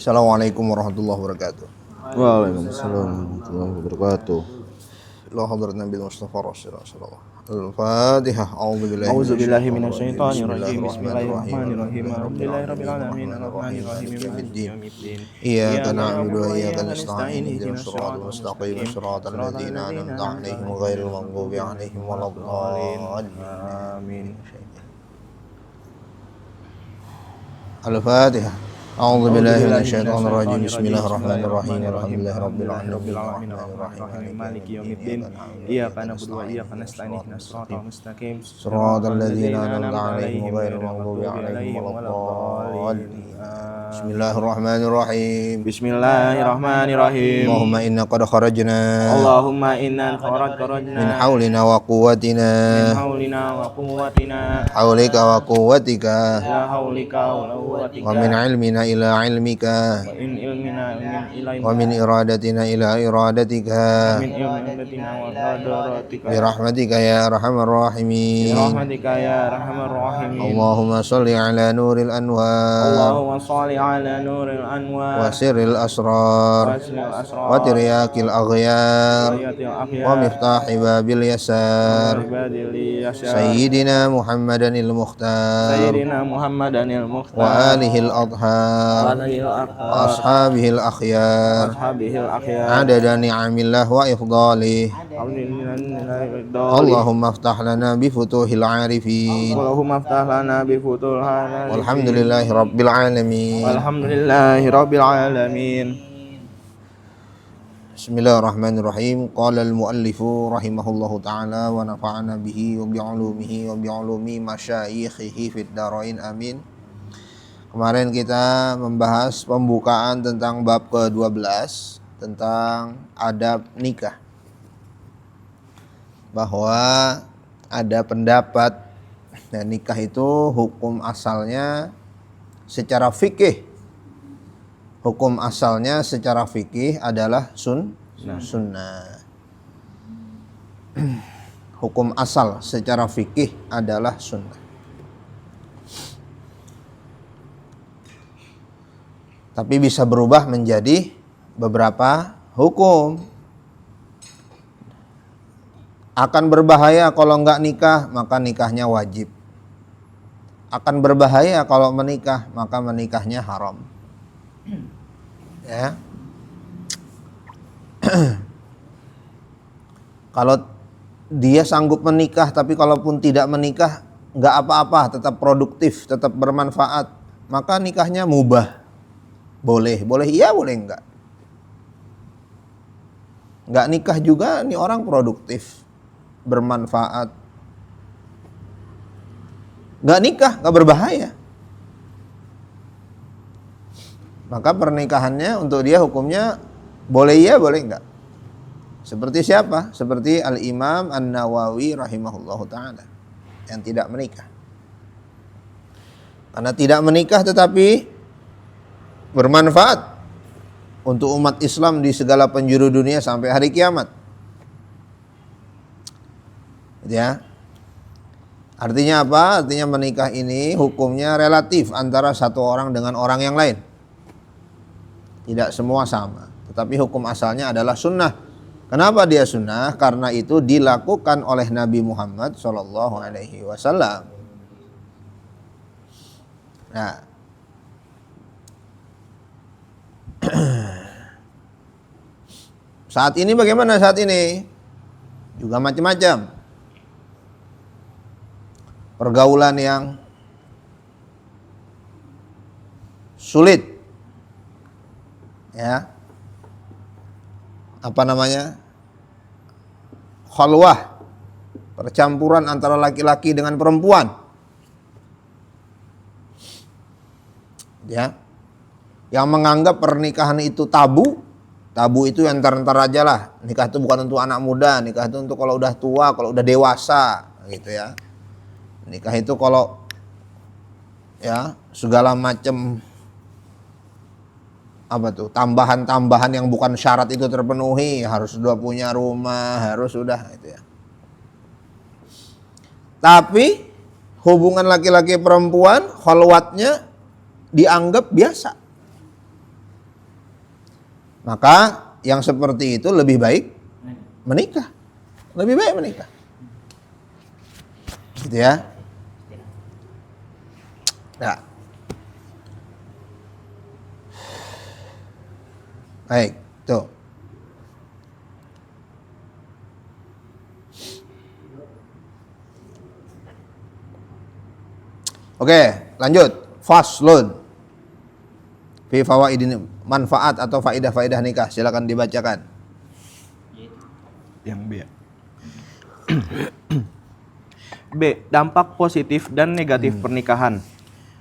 Assalamualaikum warahmatullahi wabarakatuh. Waalaikumsalam warahmatullahi wabarakatuh. Ila hadrat Nabi Mustafa Rasulullah. Al-Fatihah. A'udzu billahi minasyaitonir rajim. Bismillahirrahmanirrahim. Alhamdulillahirabbil alamin arrahmanir rahim maliki yaumiddin. Iyyaka na'budu wa iyyaka nasta'in ihdinas siratal mustaqim siratal ladzina an'amta 'alaihim ghairil maghdubi 'alaihim waladdallin. Amin. Al-Fatihah. A'udzu billahi minasyaitonir rajim. Bismillahirrahmanirrahim. Alhamdulillahirabbil alamin maliki yaumiddin. Iyyaka na'budu wa iyyaka nasta'in ihdinas siratal mustaqim siratal ladzina an'amta 'alaihim ghairil maghdubi 'alaihim waladdallin. Bismillahirrahmanirrahim. Bismillahirrahmanirrahim. Allahumma inna qad kharajna Allahumma inna kharajna min haulina wa quwwatina min haulina wa quwwatina haulika wa quwwatika la haulika wa la quwwatika wa min ilmina ila ilmika wa in ilmina min ilaika wa min iradatina ila iradatika min ilminatina wa qadratika bi rahmatika ya arhamar rahimin. rahmatika ya arhamar rahimin. Allahumma shalli ala nuril anwar Allahumma shalli ala nuril anwar wa sirril asrar wasil asrar wa tiryakil aghyar wayatil akhyar wa miftahi babil yasar ibadil yasar Sayyidina Muhammadanil Mukhtar Sayyidina Muhammadanil Mukhtar wa alihil adhar alihil wa akbar ashabihil akhyar ashabihil akhyar adada ni'amillah wa ifdalih. Allahumma aftah lana bi futuhil arifin Allahumma aftah lana bi futuhil arifin. walhamdulillahi rabbil alamin. Walhamdulillahi rabbil alamin. Bismillahirrahmanirrahim. Qala al-muallifu rahimahullahu ta'ala wa nafa'ana bihi wa bi'ulumihi wa bi'ulumi masyayikhihi fid darain amin. Kemarin kita membahas pembukaan tentang bab ke-12 tentang adab nikah. Bahwa ada pendapat dan nikah itu hukum asalnya secara fikih. Hukum asalnya secara fikih adalah sunnah. Hukum asal secara fikih adalah sunnah. Tapi bisa berubah menjadi beberapa hukum. Akan berbahaya kalau enggak nikah, maka nikahnya wajib. Akan berbahaya kalau menikah, maka menikahnya haram. Ya. Kalau dia sanggup menikah, tapi kalaupun tidak menikah, enggak apa-apa, tetap produktif, tetap bermanfaat, maka nikahnya mubah. Boleh iya, boleh enggak. Enggak nikah juga, ini orang produktif, bermanfaat. Enggak nikah, enggak berbahaya. Maka pernikahannya untuk dia hukumnya boleh iya, boleh enggak. Seperti siapa? Seperti Al-Imam An-Nawawi rahimahullahu ta'ala yang tidak menikah. Karena tidak menikah tetapi bermanfaat untuk umat Islam di segala penjuru dunia sampai hari kiamat. Ya. Artinya apa? Artinya menikah ini hukumnya relatif antara satu orang dengan orang yang lain. Tidak semua sama, tetapi hukum asalnya adalah sunnah. Kenapa dia sunnah? Karena itu dilakukan oleh Nabi Muhammad SAW. Nah, saat ini bagaimana saat ini? Juga macam-macam. Pergaulan yang sulit. Ya. Apa namanya? Khalwah. Percampuran antara laki-laki dengan perempuan. Ya. Yang menganggap pernikahan itu tabu. Tabu itu yang ntar-ntar aja lah. Nikah itu bukan untuk anak muda, nikah itu untuk kalau udah tua, kalau udah dewasa, gitu ya. Nikah itu kalau ya segala macam apa tuh tambahan-tambahan yang bukan syarat itu terpenuhi, harus sudah punya rumah, harus sudah itu ya. Tapi hubungan laki-laki perempuan khalwatnya dianggap biasa. Maka yang seperti itu lebih baik menikah. Lebih baik menikah. Gitu ya. Ya. Baik, tuh. Oke, lanjut. Faslun. Fi fawaidin, manfaat atau faidah-faidah nikah. Silakan dibacakan. Yang B. B. Dampak positif dan negatif pernikahan.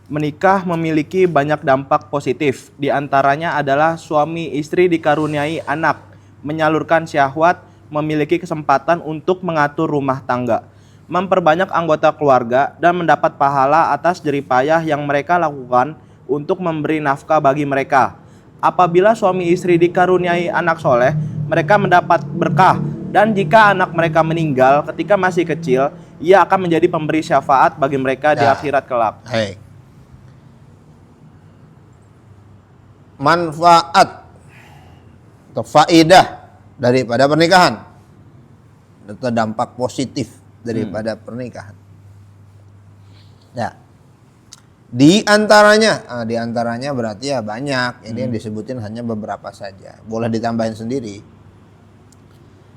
Menikah memiliki banyak dampak positif. Di antaranya adalah suami istri dikaruniai anak, menyalurkan syahwat, memiliki kesempatan untuk mengatur rumah tangga, memperbanyak anggota keluarga, dan mendapat pahala atas jerih payah yang mereka lakukan untuk memberi nafkah bagi mereka. Apabila suami istri dikaruniai anak soleh, mereka mendapat berkah. Dan jika anak mereka meninggal ketika masih kecil, ia akan menjadi pemberi syafaat bagi mereka di akhirat kelak. Baik. Manfaat atau faidah daripada pernikahan atau dampak positif daripada pernikahan. Ya. Di antaranya berarti ya banyak. Ini yang disebutin hanya beberapa saja. Boleh ditambahin sendiri.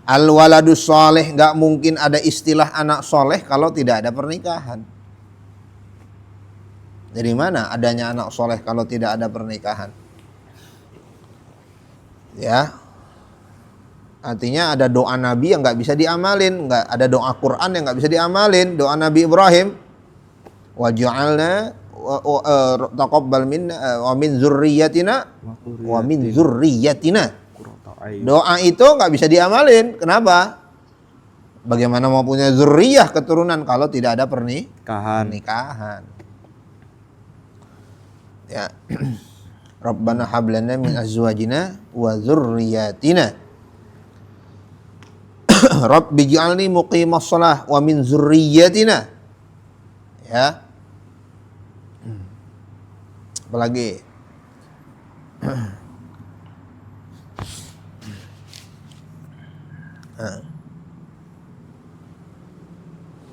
Al-waladus soleh, nggak mungkin ada istilah anak soleh kalau tidak ada pernikahan. Dari mana adanya anak soleh kalau tidak ada pernikahan? Ya, artinya ada doa Nabi yang nggak bisa diamalin, nggak ada doa Quran yang nggak bisa diamalin, doa Nabi Ibrahim, waj'alna taqabbal minna wa min zurriyyatina wa min zurriyyatina. Doa itu nggak bisa diamalin. Kenapa? Bagaimana mau punya zurriyah keturunan kalau tidak ada pernikahan? Ya. Rabbana hablana min azwajina wa dzurriyyatina. Rabbi ij'alni muqimas shalah wa min dzurriyyatina. Ya. Apalagi?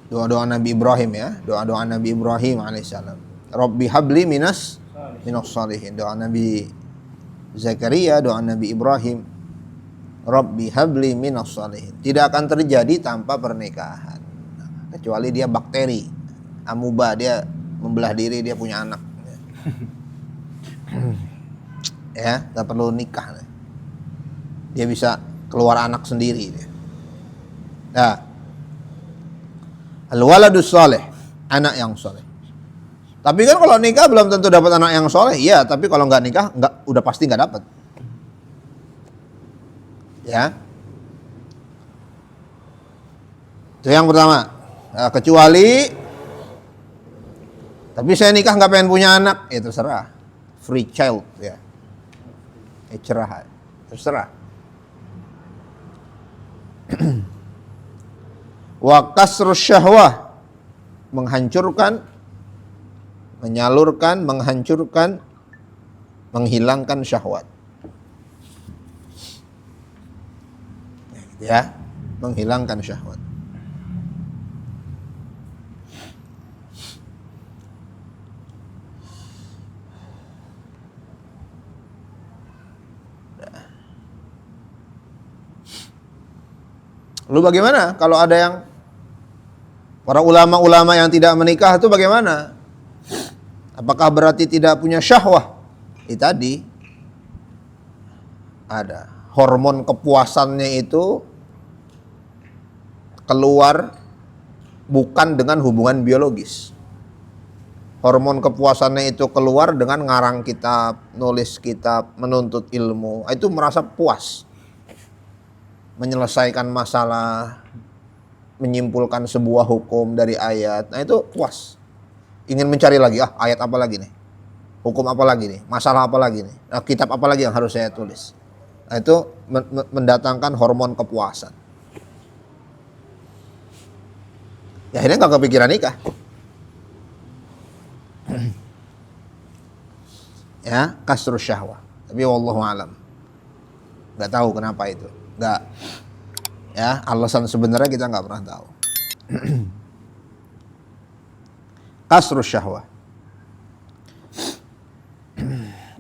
Doa-doa Nabi Ibrahim ya, doa-doa Nabi Ibrahim alaihissalam. Rabbi habli minas shalihin. Doa Nabi Zakaria, doa Nabi Ibrahim. Rabbi habli minas shalihin. Tidak akan terjadi tanpa pernikahan. Kecuali dia bakteri, amuba, dia membelah diri, dia punya anak. Ya, tak perlu nikah. Dia bisa keluar anak sendiri. Nah, al-waladus soleh, anak yang soleh. Tapi kan kalau nikah belum tentu dapat anak yang soleh. Iya, tapi kalau nggak nikah, udah pasti nggak dapat. Ya, itu yang pertama. Nah, kecuali, tapi saya nikah nggak pengen punya anak, ya terserah. Free child, ya. Cerah, terserah. Wa kasrus syahwah, menghancurkan, menyalurkan, menghancurkan, menghilangkan syahwat. Ya, menghilangkan syahwat. Lalu bagaimana kalau ada yang para ulama-ulama yang tidak menikah itu bagaimana? Apakah berarti tidak punya syahwah? Tadi ada hormon kepuasannya itu keluar bukan dengan hubungan biologis. Hormon kepuasannya itu keluar dengan ngarang kitab, nulis kitab, menuntut ilmu. Itu merasa puas. Menyelesaikan masalah, menyimpulkan sebuah hukum dari ayat. Nah itu puas. Ingin mencari lagi, ayat apa lagi nih? Hukum apa lagi nih? Masalah apa lagi nih? Kitab apa lagi yang harus saya tulis? Nah itu mendatangkan hormon kepuasan. Ya akhirnya nggak kepikiran nikah. Ya, kasrus syahwah. Tapi wallahu alam. Nggak tahu kenapa itu. Nggak, ya alasan sebenarnya kita nggak pernah tahu. Kasrus syahwah.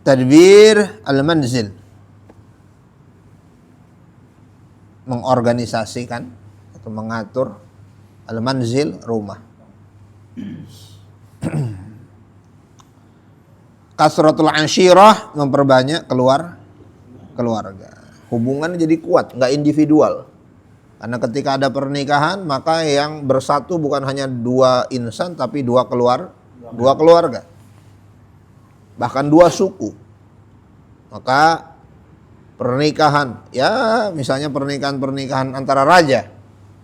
Tadbir al-manzil. Mengorganisasikan atau mengatur al-manzil, rumah. Kasratul ansyirah, memperbanyak keluarga. Hubungan jadi kuat, nggak individual. Karena ketika ada pernikahan, maka yang bersatu bukan hanya dua insan, tapi dua keluarga. Bahkan dua suku. Maka pernikahan, ya misalnya pernikahan antara raja,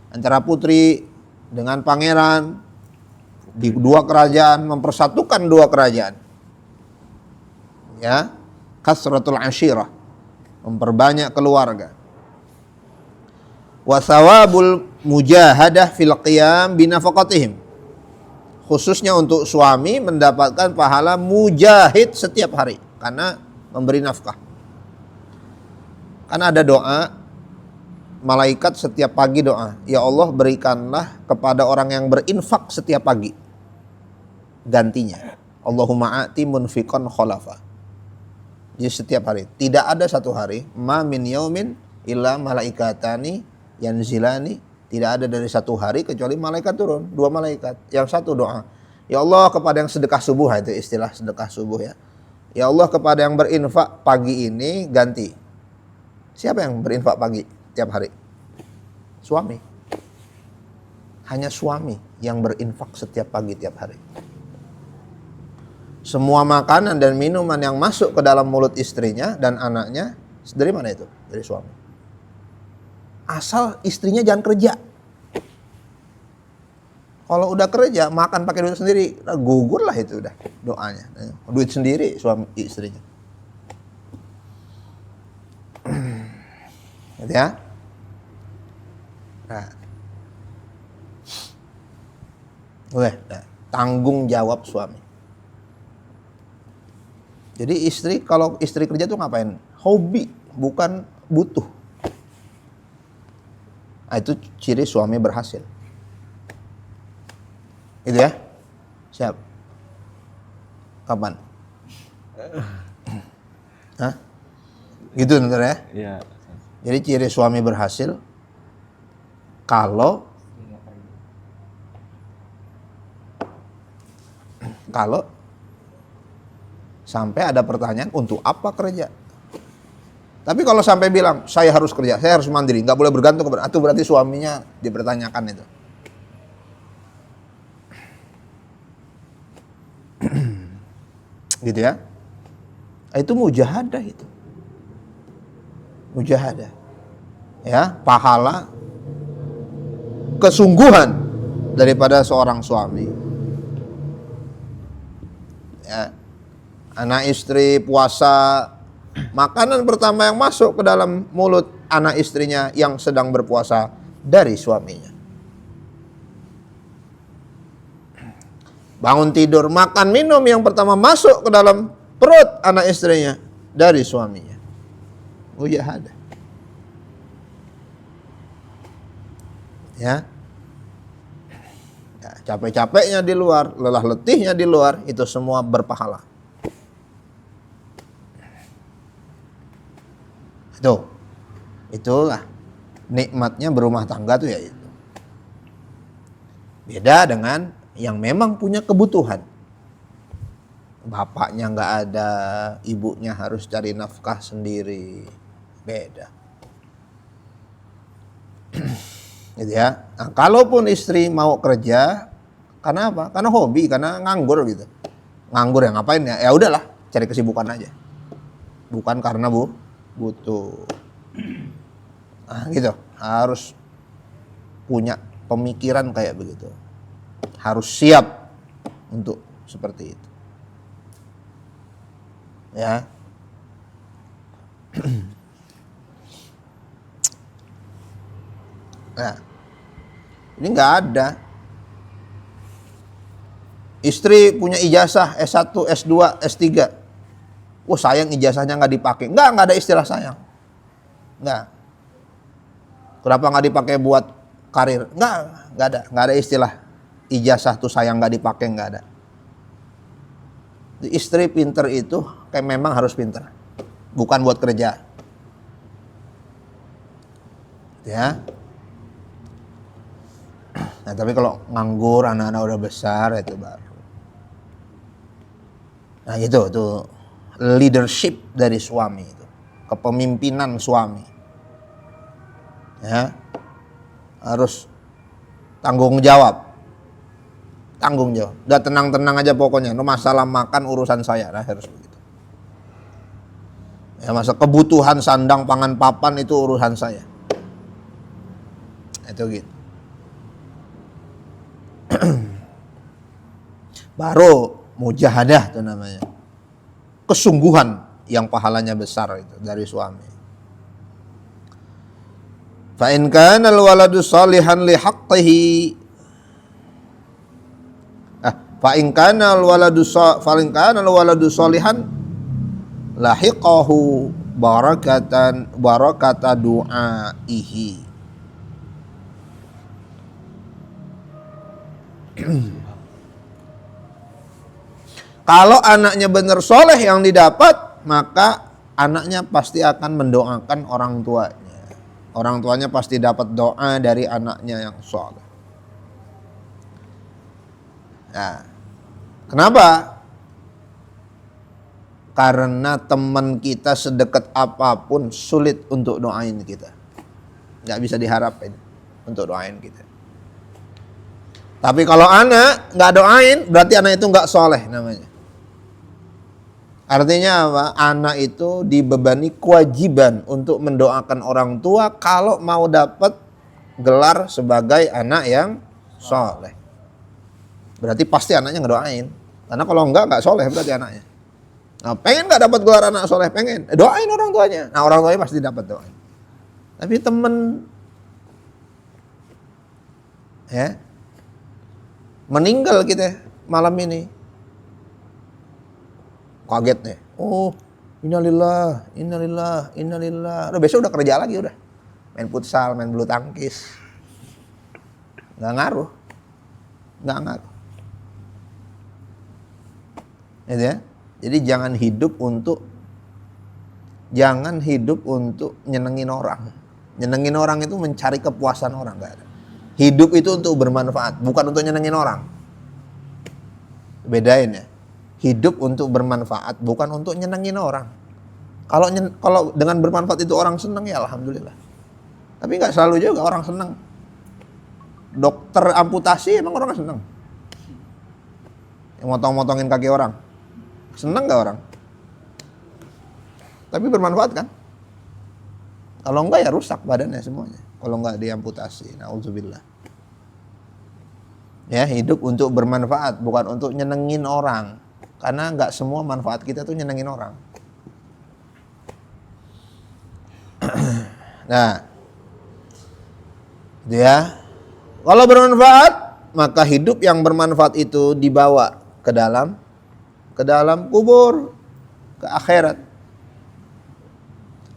antara putri dengan pangeran, di dua kerajaan, mempersatukan dua kerajaan. Ya, kasratul ansyirah, memperbanyak keluarga. Wa thawabul mujahadah fil qiyam binafaqatihim. Khususnya untuk suami mendapatkan pahala mujahid setiap hari karena memberi nafkah. Karena ada doa, malaikat setiap pagi doa, ya Allah berikanlah kepada orang yang berinfak setiap pagi gantinya. Allahumma a'ti munfiqan khalafa. Jadi setiap hari, tidak ada satu hari ma min yaumin illa malaikatani yanzilani, tidak ada dari satu hari kecuali malaikat turun, dua malaikat. Yang satu doa, ya Allah kepada yang sedekah subuh, itu istilah sedekah subuh ya. Ya Allah kepada yang berinfak pagi ini ganti. Siapa yang berinfak pagi tiap hari? Suami. Hanya suami yang berinfak setiap pagi tiap hari. Semua makanan dan minuman yang masuk ke dalam mulut istrinya dan anaknya, dari mana itu? Dari suami. Asal istrinya jangan kerja. Kalau udah kerja, makan pakai duit sendiri, gugur lah itu udah doanya. Duit sendiri suami istrinya. Gitu ya. Nah. Tanggung jawab suami. Jadi istri, kalau istri kerja tuh ngapain? Hobi, bukan butuh. Nah, itu ciri suami berhasil. Itu ya. Siap. Kapan? Hah? Gitu ntar ya? Iya. Jadi ciri suami berhasil kalau sampai ada pertanyaan untuk apa kerja. Tapi kalau sampai bilang saya harus kerja, saya harus mandiri, nggak boleh bergantung kepada, itu berarti suaminya dipertanyakan itu. Gitu ya. Itu mujahadah itu. Mujahadah. Ya, pahala kesungguhan daripada seorang suami. Ya. Anak istri puasa, makanan pertama yang masuk ke dalam mulut anak istrinya yang sedang berpuasa dari suaminya. Bangun tidur, makan minum yang pertama masuk ke dalam perut anak istrinya dari suaminya. Mujahadah. Ya. Capek-capeknya di luar, lelah letihnya di luar, itu semua berpahala. Itulah nikmatnya berumah tangga tuh ya itu. Beda dengan yang memang punya kebutuhan. Bapaknya nggak ada, ibunya harus cari nafkah sendiri. Beda. Gitu ya. Nah, kalaupun istri mau kerja, karena apa? Karena hobi, karena nganggur gitu. Nganggur ya ngapain ya? Ya udahlah, cari kesibukan aja. Bukan karena butuh. Nah, gitu. Harus punya pemikiran kayak begitu. Harus siap untuk seperti itu. Ya. Nah, ini nggak ada. Istri punya ijazah S1, S2, S3. Wah sayang ijazahnya nggak dipakai. Nggak ada istilah sayang. Enggak. Kenapa nggak dipakai buat karir? Nggak ada istilah ijazah tuh sayang nggak dipakai, nggak ada. Istri pinter itu kayak memang harus pinter, bukan buat kerja. Ya. Nah tapi kalau nganggur, anak-anak udah besar itu baru. Nah itu tuh leadership dari suami itu, kepemimpinan suami. Ya, harus tanggung jawab. Udah tenang-tenang aja pokoknya. No masalah makan urusan saya. Nah harus begitu. Ya masa kebutuhan sandang pangan papan itu urusan saya. Itu gitu. Baru mujahadah itu namanya. Kesungguhan yang pahalanya besar itu dari suami. Fa in kana al-waladu salihan li haqqihi. Fa in kana al-waladu salihan lahiqahu barakata du'aihi. Kalau anaknya benar soleh yang didapat, maka anaknya pasti akan mendoakan orang tuanya. Orang tuanya pasti dapat doa dari anaknya yang soleh. Nah, kenapa? Karena teman kita sedekat apapun sulit untuk doain kita. Nggak bisa diharapin untuk doain kita. Tapi kalau anak nggak doain, berarti anak itu nggak soleh namanya. Artinya apa? Anak itu dibebani kewajiban untuk mendoakan orang tua kalau mau dapat gelar sebagai anak yang soleh. Berarti pasti anaknya ngedoain. Karena kalau nggak soleh berarti anaknya. Nah, pengen nggak dapat gelar anak soleh? Pengen. Doain orang tuanya. Nah orang tuanya pasti dapat doain. Tapi temen ya meninggal kita malam ini. Kaget nih. Oh, innalillah. Udah besok udah kerja lagi udah. Main futsal, main bulu tangkis. Nggak ngaruh. Gitu ya. Jadi jangan hidup untuk nyenengin orang. Nyenengin orang itu mencari kepuasan orang, nggak ada. Hidup itu untuk bermanfaat, bukan untuk nyenengin orang. Bedain ya. Hidup untuk bermanfaat, bukan untuk nyenengin orang. Kalau dengan bermanfaat itu orang seneng ya alhamdulillah. Tapi nggak selalu juga orang seneng. Dokter amputasi emang orang seneng. Yang motong-motongin kaki orang, seneng nggak orang? Tapi bermanfaat kan? Kalau enggak ya rusak badannya semuanya. Kalau enggak diamputasi, na'udzubillah. Ya, hidup untuk bermanfaat, bukan untuk nyenengin orang. Karena enggak semua manfaat kita tuh nyenengin orang. Nah, dia kalau bermanfaat, maka hidup yang bermanfaat itu dibawa ke dalam kubur, ke akhirat.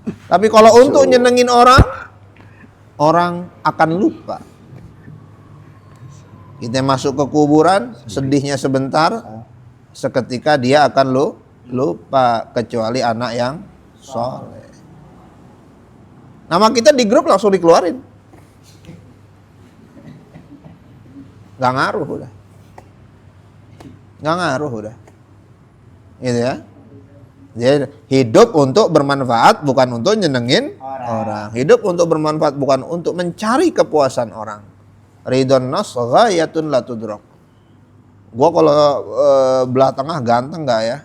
Tapi kalau untuk nyenengin orang akan lupa. Kita masuk ke kuburan, sedihnya sebentar, seketika dia akan lupa, kecuali anak yang soleh. Nama kita di grup langsung dikeluarin. Gak ngaruh udah. Gitu ya. Jadi hidup untuk bermanfaat bukan untuk nyenengin orang. Hidup untuk bermanfaat bukan untuk mencari kepuasan orang. Ridhon nas ghayatun la tudrak. Gua kalau belah tengah ganteng enggak ya?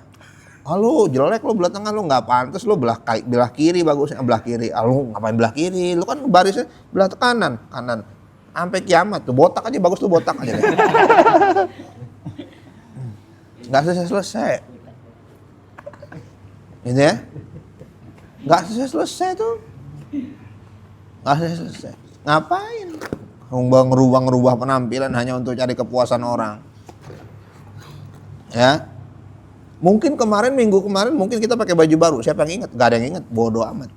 Lu jelek lu belah tengah, lu enggak pantas, lu belah kiri bagusnya, belah kiri. Lu ngapain belah kiri? Lu kan barisnya belah kanan. Sampai kiamat tuh botak aja bagus, tuh botak aja deh. Enggak selesai. Gitu ya? Nggak selesai tuh. Nggak selesai. Ngapain? Ngerubah penampilan hanya untuk cari kepuasan orang. Ya. Mungkin minggu kemarin mungkin kita pakai baju baru. Siapa yang ingat? Nggak ada yang ingat. Bodoh amat.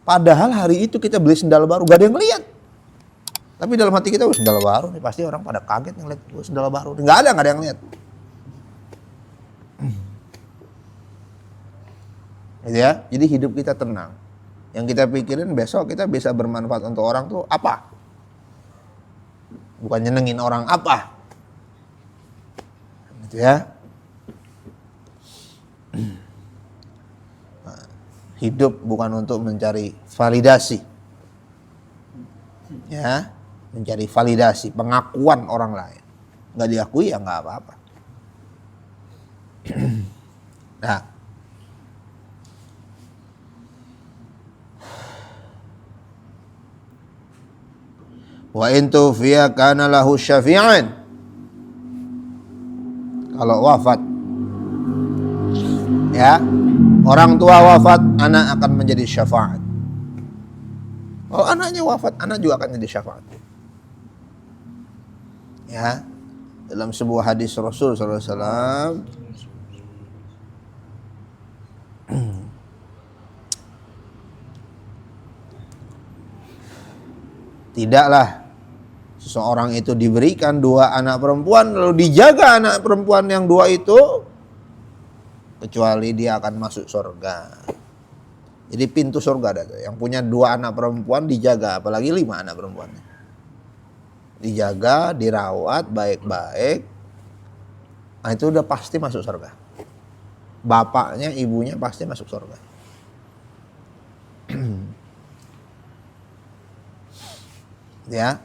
Padahal hari itu kita beli sendal baru, gak ada yang ngeliat. Tapi dalam hati kita, sendal baru nih, pasti orang pada kaget ngeliat sendal baru. Gak ada yang lihat. Gitu ya. Jadi hidup kita tenang. Yang kita pikirin besok kita bisa bermanfaat untuk orang tuh apa? Bukan nyenengin orang apa? Gitu ya. Hidup bukan untuk mencari validasi, ya, mencari validasi, pengakuan orang lain. Nggak diakui ya nggak apa-apa. Nah, wa in tufiya kana lahu syafi'an. Kalau wafat, ya, orang tua wafat, anak akan menjadi syafaat. Kalau anaknya wafat, anak juga akan menjadi syafaat. Ya, dalam sebuah hadis Rasul sallallahu alaihi wasallam, tidaklah seseorang itu diberikan 2 anak perempuan lalu dijaga anak perempuan yang 2 itu kecuali dia akan masuk surga. Jadi pintu surga ada tuh. Yang punya 2 anak perempuan dijaga, apalagi 5 anak perempuannya. Dijaga, dirawat baik-baik. Nah, itu udah pasti masuk surga. Bapaknya, ibunya pasti masuk surga. Ya.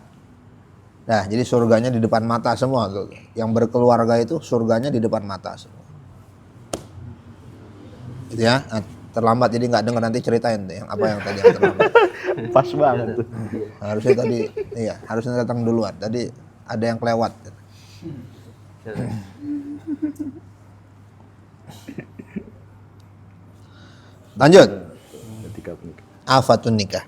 Nah, jadi surganya di depan mata semua tuh. Yang berkeluarga itu surganya di depan mata semua. Gitu ya. Nah, terlambat jadi nggak dengar, nanti ceritain deh yang apa yang tadi yang terlambat. Pas banget tuh. Harusnya tadi, iya, harusnya datang duluan. Tadi ada yang kelewat. Lanjut. Afatun nikah.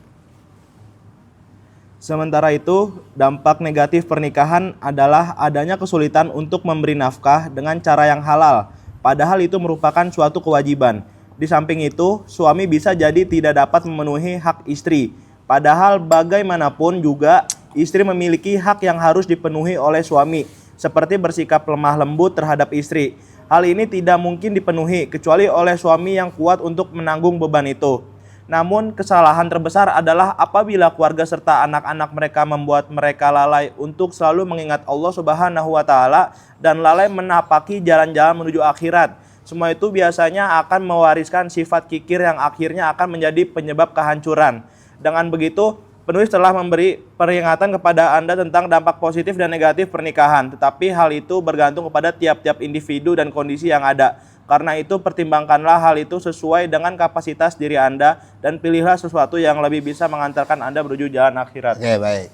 Sementara itu, dampak negatif pernikahan adalah adanya kesulitan untuk memberi nafkah dengan cara yang halal, padahal itu merupakan suatu kewajiban. Di samping itu, suami bisa jadi tidak dapat memenuhi hak istri, padahal bagaimanapun juga istri memiliki hak yang harus dipenuhi oleh suami, seperti bersikap lemah lembut terhadap istri. Hal ini tidak mungkin dipenuhi kecuali oleh suami yang kuat untuk menanggung beban itu. Namun kesalahan terbesar adalah apabila keluarga serta anak-anak mereka membuat mereka lalai untuk selalu mengingat Allah Subhanahu wa taala dan lalai menapaki jalan-jalan menuju akhirat. Semua itu biasanya akan mewariskan sifat kikir yang akhirnya akan menjadi penyebab kehancuran. Dengan begitu, penulis telah memberi peringatan kepada Anda tentang dampak positif dan negatif pernikahan, tetapi hal itu bergantung kepada tiap-tiap individu dan kondisi yang ada. Karena itu pertimbangkanlah hal itu sesuai dengan kapasitas diri Anda dan pilihlah sesuatu yang lebih bisa mengantarkan Anda menuju jalan akhirat. Oke, baik.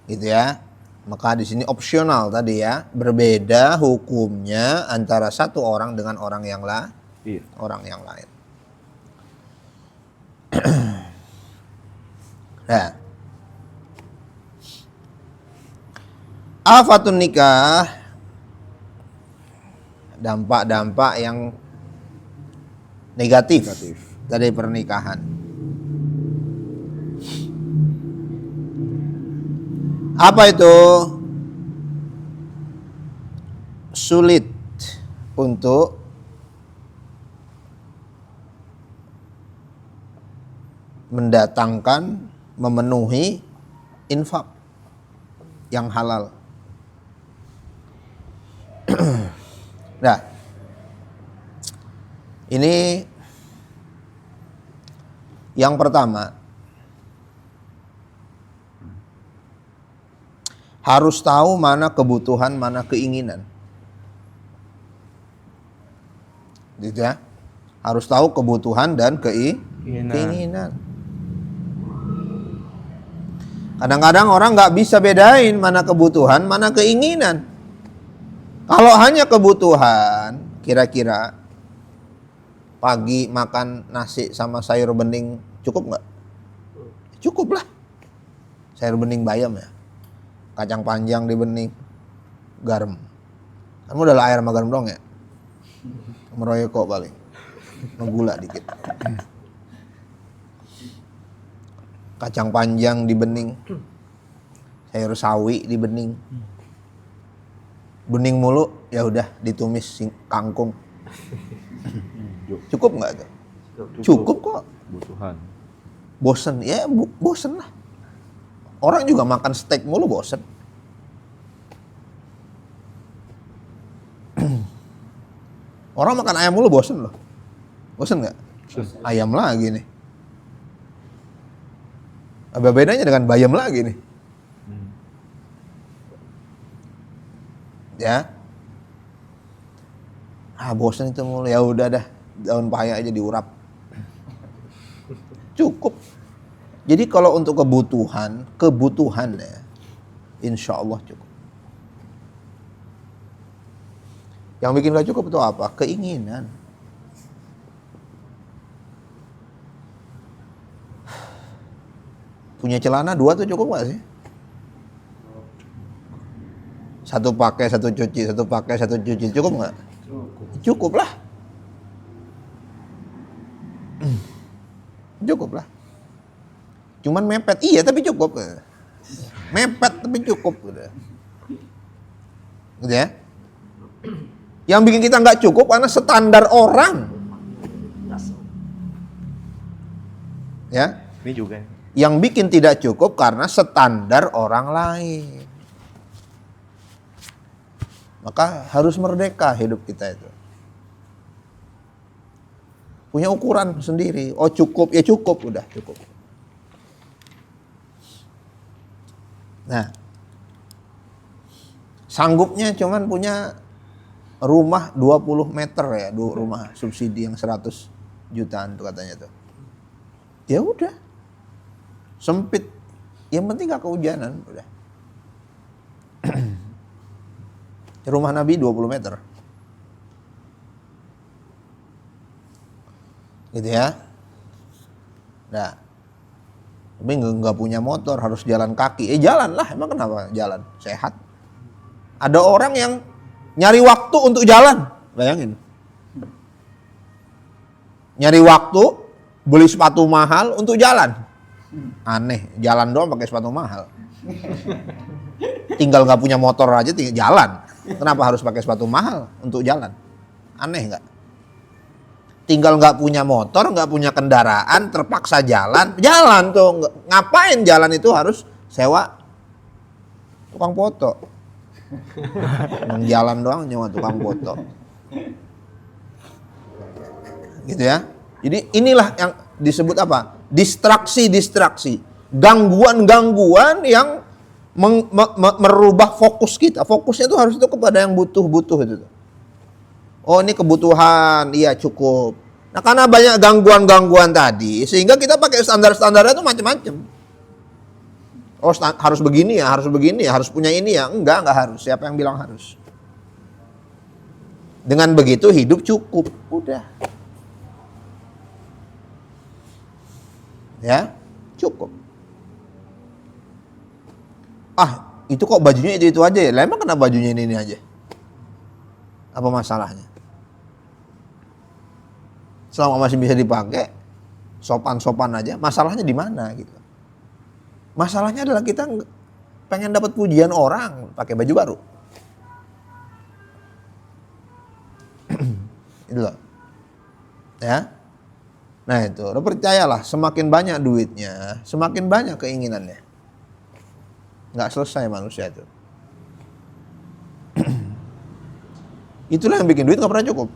Gitu ya. Maka di sini opsional tadi ya, berbeda hukumnya antara satu orang dengan orang yang lain. Nah. Afatun nikah, dampak-dampak yang negatif dari pernikahan. Apa itu? Sulit untuk mendatangkan, memenuhi infak yang halal. Nah, ini yang pertama, harus tahu mana kebutuhan, mana keinginan. Gitu ya. Harus tahu kebutuhan dan keinginan. Kadang-kadang orang nggak bisa bedain mana kebutuhan, mana keinginan. Kalau hanya kebutuhan, kira-kira pagi makan nasi sama sayur bening cukup nggak? Cukup lah. Sayur bening bayam ya. Kacang panjang di bening, garam. Kamu udah air sama garam dong ya? Meroyok paling. Gula dikit. kacang panjang di bening, sayur sawi di bening, bening mulu, ya udah ditumis kangkung. Cukup nggak tuh? Cukup kok. Kebutuhan. Bosen, ya bosen lah. Orang juga makan steak mulu bosen. Orang makan ayam mulu bosen loh. Bosen nggak? Ayam lagi nih. Apa bedanya dengan bayam lagi nih? Ya. Bosen itu mulu. Ya udah dah, daun paya aja diurap. Cukup. Jadi kalau untuk kebutuhan ya, insya Allah cukup. Yang bikin gak cukup itu apa? Keinginan. Punya celana 2 tuh cukup gak sih? Satu pakai, satu cuci, satu pakai, satu cuci, cukup gak? Cukup lah. Cukup lah. Cuman mepet, iya tapi cukup. Mepet tapi cukup. Udah. Gitu ya. Yang bikin kita nggak cukup karena standar orang. Ya. Ini juga. Yang bikin tidak cukup karena standar orang lain. Maka harus merdeka hidup kita itu. Punya ukuran sendiri. Oh cukup, ya cukup, udah cukup. Nah, sanggupnya cuman punya rumah 20 meter ya, rumah subsidi yang 100 jutaan tuh katanya tuh. Ya udah, sempit. Yang penting gak kehujanan, udah. Rumah Nabi 20 meter. Gitu ya. Nah, tapi nggak punya motor, harus jalan kaki. Jalan lah, emang kenapa jalan? Sehat. Ada orang yang nyari waktu untuk jalan, bayangin. Nyari waktu, beli sepatu mahal untuk jalan. Aneh, jalan doang pakai sepatu mahal. Tinggal nggak punya motor aja, tinggal jalan. Kenapa harus pakai sepatu mahal untuk jalan? Aneh nggak? Tinggal nggak punya motor, nggak punya kendaraan, terpaksa jalan tuh. Ngapain jalan itu harus sewa tukang foto? Jalan doang nyewa tukang foto. Gitu ya. Jadi inilah yang disebut apa? Distraksi. Gangguan-gangguan yang merubah fokus kita. Fokusnya itu harus itu kepada yang butuh itu. Oh ini kebutuhan, iya cukup. Nah karena banyak gangguan-gangguan tadi, sehingga kita pakai standar-standarnya itu macam-macam. Oh harus begini ya, harus punya ini ya. Enggak harus. Siapa yang bilang harus? Dengan begitu hidup cukup, udah. Ya, cukup. Itu kok bajunya itu aja ya? Lah emang kenapa bajunya ini aja? Apa masalahnya? Selama masih bisa dipakai, sopan-sopan aja. Masalahnya di mana gitu? Masalahnya adalah kita pengen dapat pujian orang pakai baju baru. Itu loh. Ya. Nah itu, lo percayalah, semakin banyak duitnya, semakin banyak keinginannya. Nggak selesai manusia itu. Itulah yang bikin duit nggak pernah cukup.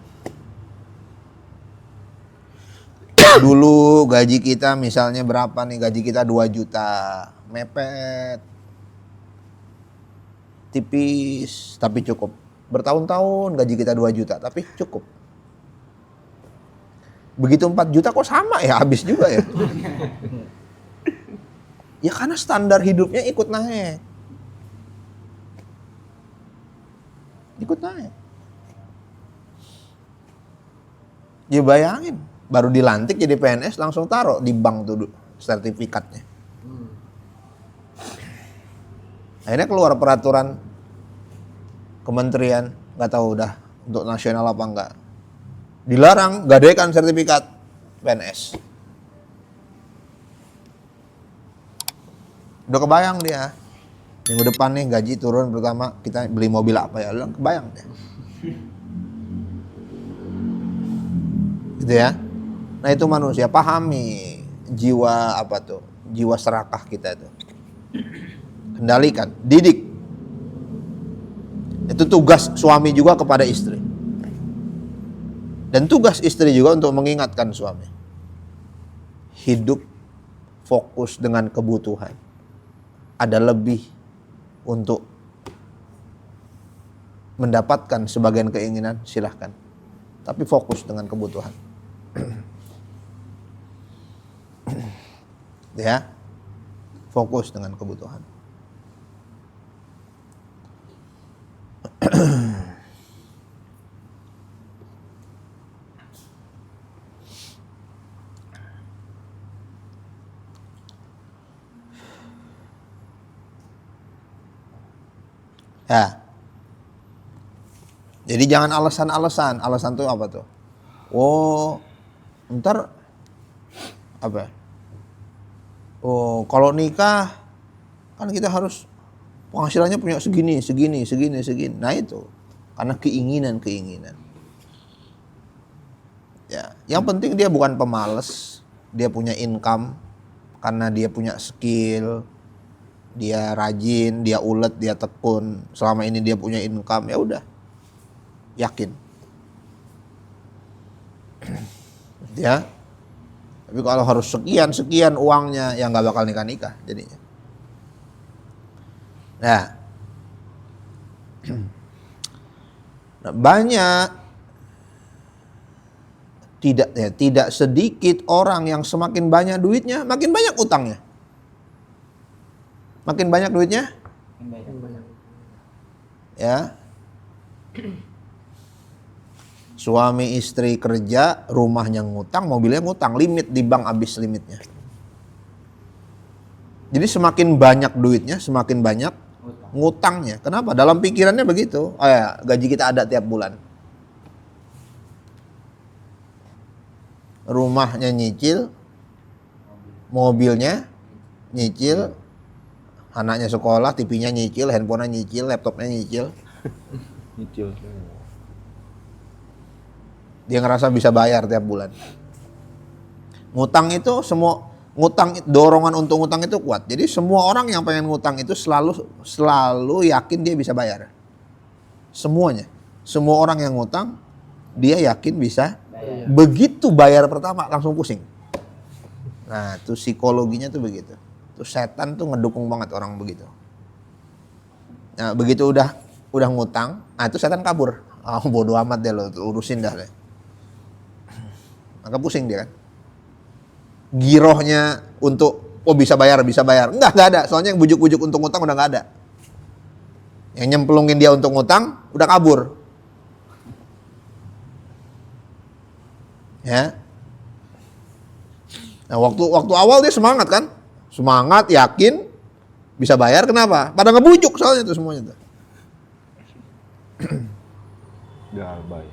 Dulu gaji kita misalnya berapa nih, gaji kita 2 juta, mepet, tipis, tapi cukup. Bertahun-tahun gaji kita 2 juta, tapi cukup. Begitu 4 juta kok sama ya, habis juga ya. Ya karena standar hidupnya ikut naik. Ikut naik. Ya bayangin, baru dilantik jadi PNS langsung taruh di bank tuh sertifikatnya. Akhirnya keluar peraturan kementerian, nggak tahu udah untuk nasional apa enggak. Dilarang gadekan sertifikat PNS. Udah kebayang dia. Minggu depan nih gaji turun pertama kita beli mobil apa ya? Udah kebayang dia. Gitu ya. Nah itu manusia, pahami jiwa apa tuh? Jiwa serakah kita itu. Kendalikan, didik. Itu tugas suami juga kepada istri. Dan tugas istri juga untuk mengingatkan suami. Hidup fokus dengan kebutuhan. Ada lebih untuk mendapatkan sebagian keinginan, silahkan. Tapi fokus dengan kebutuhan. Ya, fokus dengan kebutuhan. Ya. Jadi jangan alasan-alasan. Alasan tuh apa tuh? Oh, ntar apa? Oh, kalau nikah kan kita harus penghasilannya punya segini. Nah itu karena keinginan. Ya, yang penting dia bukan pemalas, dia punya income karena dia punya skill, dia rajin, dia ulet, dia tekun. Selama ini dia punya income, ya udah. Yakin. Ya. Tapi kalau harus sekian uangnya, ya nggak bakal nikah jadinya. Nah, banyak tidak sedikit orang yang semakin banyak duitnya, makin banyak utangnya. Makin banyak duitnya, ya. Suami istri kerja, rumahnya ngutang, mobilnya ngutang, limit di bank habis limitnya. Jadi semakin banyak duitnya, semakin banyak ngutangnya. Kenapa? Dalam pikirannya begitu. Oh ya, gaji kita ada tiap bulan. Rumahnya nyicil, mobilnya nyicil, anaknya sekolah, TV-nya nyicil, handphonenya nyicil, laptopnya nyicil. Nyicil. Dia ngerasa bisa bayar tiap bulan. Ngutang itu dorongan untuk ngutang itu kuat. Jadi semua orang yang pengen ngutang itu selalu yakin dia bisa bayar. Semuanya. Semua orang yang ngutang dia yakin bisa bayar. Begitu bayar pertama langsung pusing. Nah, itu psikologinya tuh begitu. Tuh setan tuh ngedukung banget orang begitu. Nah, begitu udah ngutang, nah itu setan kabur. Bodo amat deh lo, urusin dah deh. Maka pusing dia kan. Girohnya untuk bisa bayar. Enggak ada. Soalnya yang bujuk-bujuk untuk ngutang udah enggak ada. Yang nyemplungin dia untuk ngutang udah kabur. Ya. Nah, waktu awal dia semangat kan? Semangat, yakin bisa bayar, kenapa? Pada ngebujuk soalnya tuh semuanya tuh. Gabay.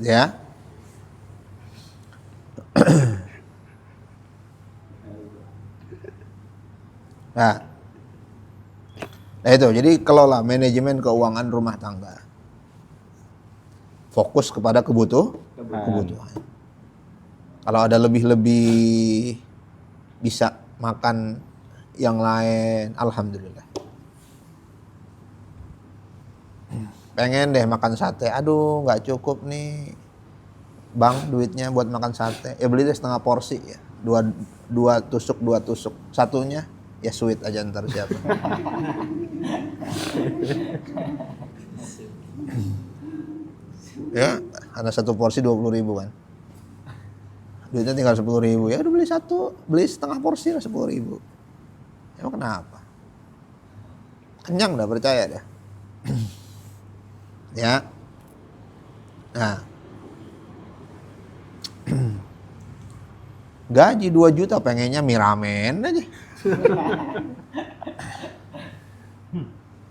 Ya. Nah itu, jadi kelola manajemen keuangan rumah tangga. Fokus kepada kebutuhan. Kalau ada lebih bisa makan yang lain, alhamdulillah. Pengen deh makan sate, aduh nggak cukup nih bang duitnya buat makan sate, ya beli deh setengah porsi ya, dua tusuk, satunya ya sweet aja ntar siapa. Ya ada satu porsi 20.000 kan, duitnya tinggal 10.000, ya udah beli setengah porsi lah 10.000. Emang kenapa? Kenyang dah, percaya dah. Ya. Nah. Gaji 2 juta pengennya mie ramen aja.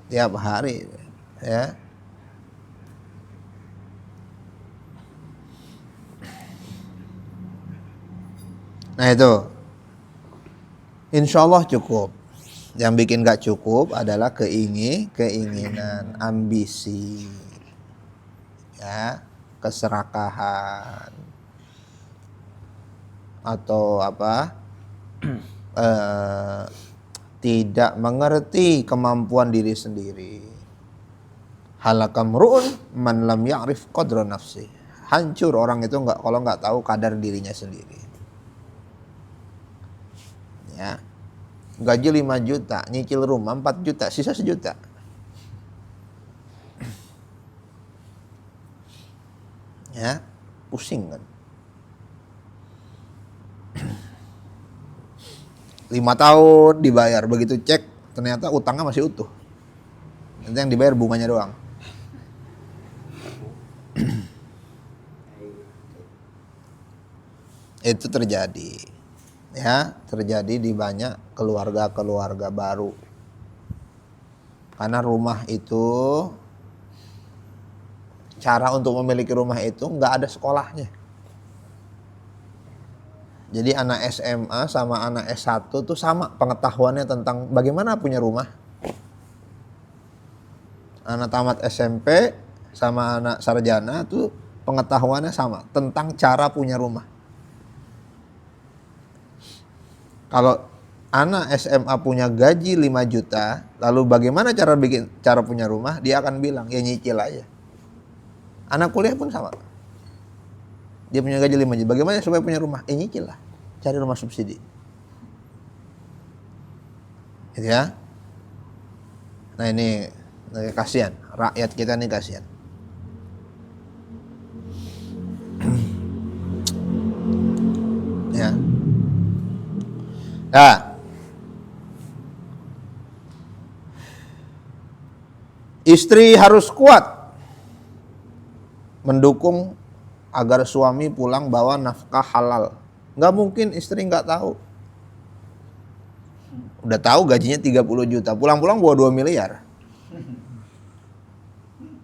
Tiap hari. Ya. Nah itu. Insya Allah cukup. Yang bikin gak cukup adalah keinginan, ambisi, ya, keserakahan, atau apa? Tidak mengerti kemampuan diri sendiri. Halakamru'un man lam ya'rif qadra nafsi. Hancur orang itu kalau nggak tahu kadar dirinya sendiri. Ya. Gaji 5 juta, nyicil rumah 4 juta, sisa 1 juta. Ya, pusing kan. 5 tahun dibayar, begitu cek ternyata utangnya masih utuh. Nanti yang dibayar bunganya doang. Itu terjadi. Ya, terjadi di banyak keluarga-keluarga baru. Karena rumah itu, cara untuk memiliki rumah itu nggak ada sekolahnya. Jadi anak SMA sama anak S1 tuh sama pengetahuannya tentang bagaimana punya rumah. Anak tamat SMP sama anak sarjana tuh pengetahuannya sama tentang cara punya rumah. Kalau anak SMA punya gaji 5 juta, lalu bagaimana cara punya rumah? Dia akan bilang, ya nyicil aja. Anak kuliah pun sama. Dia punya gaji 5 juta, bagaimana supaya punya rumah? Nyicil lah, cari rumah subsidi. Gitu ya. Nah ini kasihan, rakyat kita ini kasihan. Ya. Nah, istri harus kuat mendukung agar suami pulang bawa nafkah halal. Nggak mungkin istri nggak tahu. Udah tahu gajinya 30 juta, pulang-pulang bawa 2 miliar.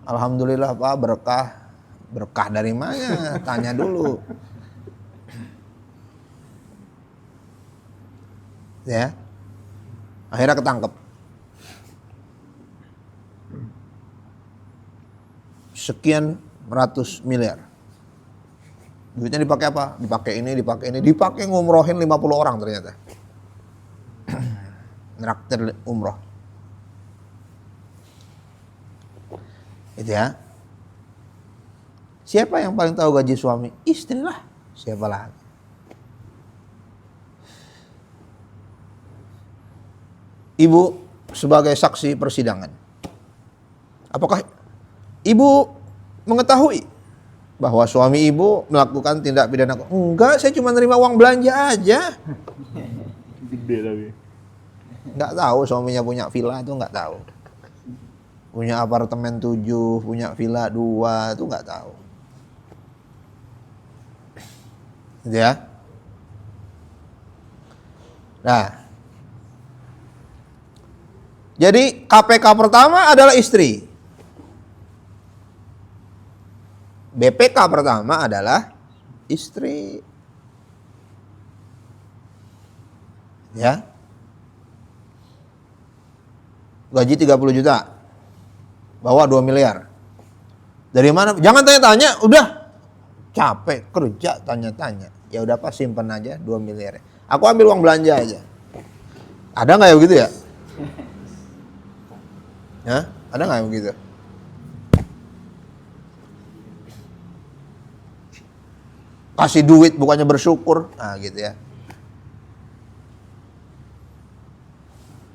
Alhamdulillah Pak, berkah. Berkah dari mana? Tanya dulu. Ya. Akhirnya ketangkep. Sekian ratus miliar. Duitnya dipakai apa? Dipakai ini, dipakai ngumrohin 50 orang ternyata. Nraktir umroh. Itu ya. Siapa yang paling tahu gaji suami? Istri lah. Siapa lagi? Ibu sebagai saksi persidangan. Apakah ibu mengetahui bahwa suami ibu melakukan tindak pidana? Enggak, saya cuma nerima uang belanja aja. Gede tapi. Enggak tahu suaminya punya villa itu, enggak tahu. Punya apartemen 7, punya villa 2 itu enggak tahu. Gitu ya. Nah, jadi KPK pertama adalah istri. BPK pertama adalah istri. Ya. Gaji 30 juta. Bawa 2 miliar. Dari mana? Jangan tanya-tanya, udah. Capek kerja tanya-tanya. Ya udah Pak, simpen aja 2 miliar. Aku ambil uang belanja aja. Ada nggak ya begitu ya? Ya, ada nggak yang begitu? Kasih duit bukannya bersyukur, nah gitu ya.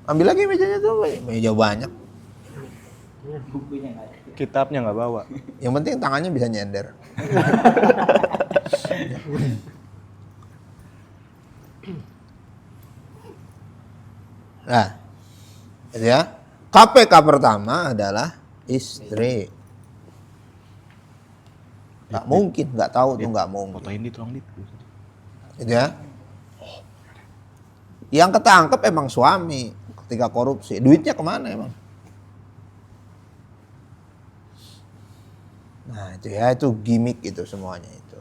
Ambil lagi mejanya tuh, meja banyak. Kitabnya nggak bawa. Yang penting tangannya bisa nyender. Nah, gitu ya. KPK pertama adalah istri. Nggak mungkin, nggak tahu tuh nggak mungkin. Fotoin di tolong Gitu ya. Yang ketangkep emang suami ketika korupsi. Duitnya kemana emang? Nah itu ya, itu gimmick itu semuanya itu.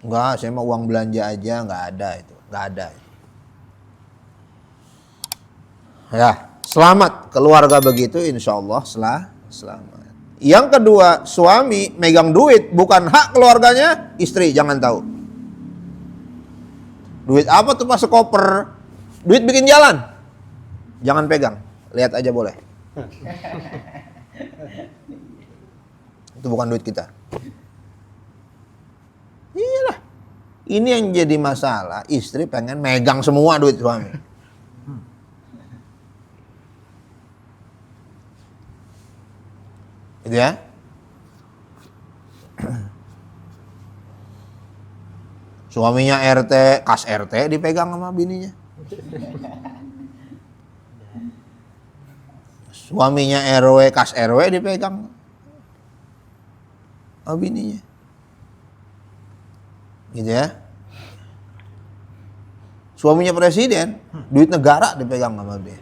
Enggak, saya mau uang belanja aja, nggak ada itu, nggak ada. Ya, selamat keluarga begitu insya Allah selamat. Yang kedua, suami megang duit bukan hak keluarganya, istri jangan tahu. Duit apa tuh pas sekoper? Duit bikin jalan. Jangan pegang, lihat aja boleh. Itu bukan duit kita. Iyalah. Ini yang jadi masalah, istri pengen megang semua duit suami. Gitu ya. Suaminya RT, kas RT dipegang sama bininya. Suaminya RW, kas RW dipegang sama bininya. Gitu ya. Suaminya presiden, duit negara dipegang sama dia.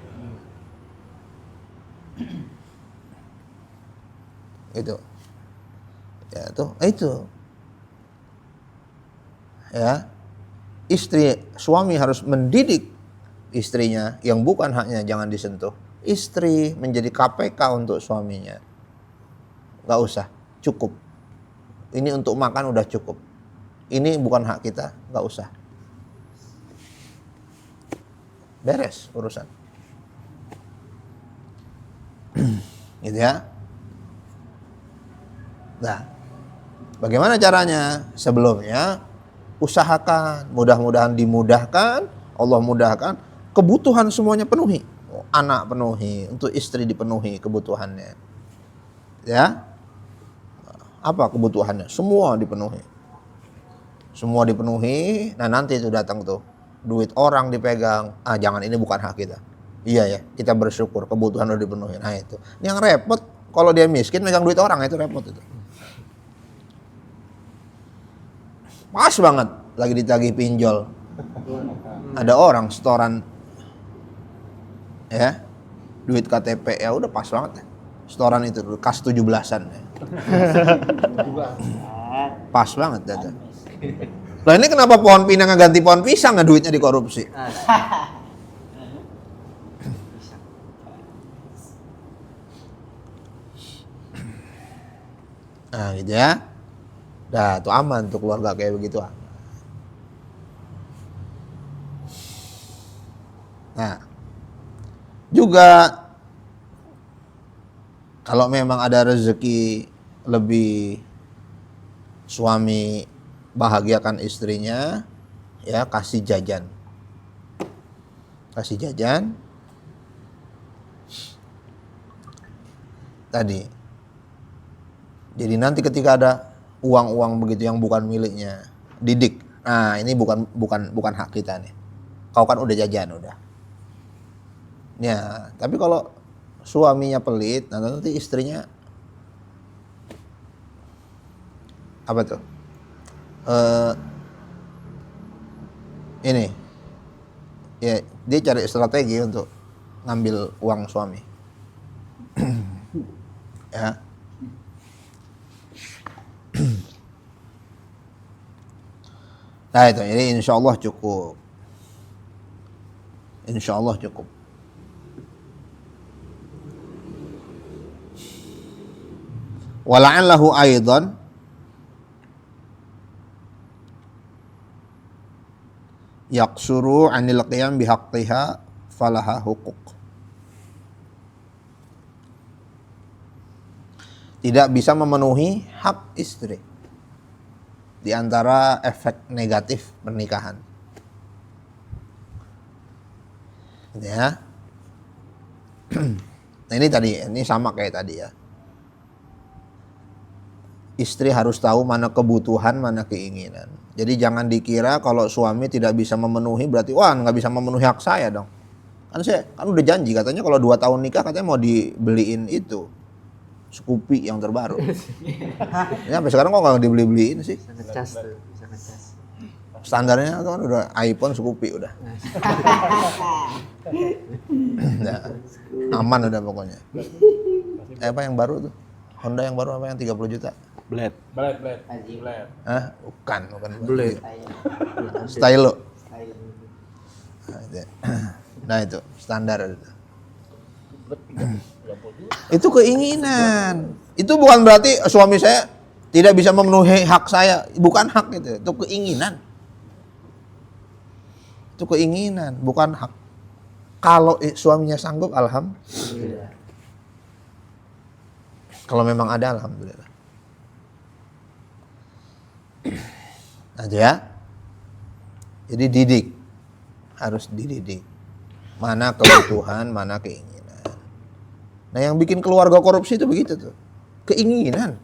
Itu. Ya itu. Ya. Suami harus mendidik istrinya yang bukan haknya jangan disentuh. Istri menjadi KPK untuk suaminya. Gak usah, cukup. Ini untuk makan udah cukup. Ini bukan hak kita, gak usah. Beres urusan. Gitu ya. Nah, bagaimana caranya? Sebelumnya usahakan, mudah-mudahan dimudahkan, Allah mudahkan, kebutuhan semuanya penuhi. Anak penuhi, untuk istri dipenuhi kebutuhannya. Ya. Apa kebutuhannya? Semua dipenuhi. Semua dipenuhi, nah nanti itu datang tuh. Duit orang dipegang, jangan ini bukan hak kita. Iya ya, kita bersyukur kebutuhan udah dipenuhi. Nah itu. Yang repot kalau dia miskin megang duit orang itu repot itu. Pas banget lagi ditagih pinjol. Ada orang setoran ya. Duit KTP ya udah pas banget. Setoran itu kas 17-an. Pas banget data. Lah ini kenapa pohon pinang ganti pohon pisang nggak duitnya dikorupsi? Nah gitu ya. Dah tuh aman tuh keluarga kayak begitu. Nah juga kalau memang ada rezeki lebih, suami bahagiakan istrinya, ya kasih jajan. Kasih jajan. Tadi. Jadi nanti ketika ada uang-uang begitu yang bukan miliknya, didik. Nah, ini bukan hak kita nih. Kau kan udah jajan udah. Ya, tapi kalau suaminya pelit, nanti istrinya apa tuh? Ini ya dia cari strategi untuk ngambil uang suami. Ya. Nah itu, ini insya Allah cukup. Insya Allah cukup. Wala'allahu aidan yaqsuru 'anil qiyam bihaqqiha falaha huquq. Tidak bisa memenuhi hak istri. Di antara efek negatif pernikahan. Ya. Nah ini sama kayak tadi ya. Istri harus tahu mana kebutuhan, mana keinginan. Jadi jangan dikira kalau suami tidak bisa memenuhi berarti wah nggak bisa memenuhi hak saya dong. Kan udah janji katanya kalau 2 tahun nikah katanya mau dibeliin itu Scoopy yang terbaru. Ya sampai sekarang kok nggak dibeli-beliin sih? Bisa ngecas tuh, bisa ngecas. Standarnya kan udah iPhone Scoopy udah. Nah, aman udah pokoknya. Apa yang baru tuh? Honda yang baru apa yang 30 juta? Blade. Hah? Bukan Blade. Stylo. Nah itu standar itu. Itu keinginan. Itu bukan berarti suami saya tidak bisa memenuhi hak saya. Bukan hak itu keinginan. Itu keinginan, bukan hak. Kalau suaminya sanggup, alhamdulillah. Kalau memang ada, alhamdulillah. Nah, ya. Jadi didik. Harus dididik. Mana kebutuhan, mana keinginan. Nah, yang bikin keluarga korupsi itu begitu tuh. Keinginan.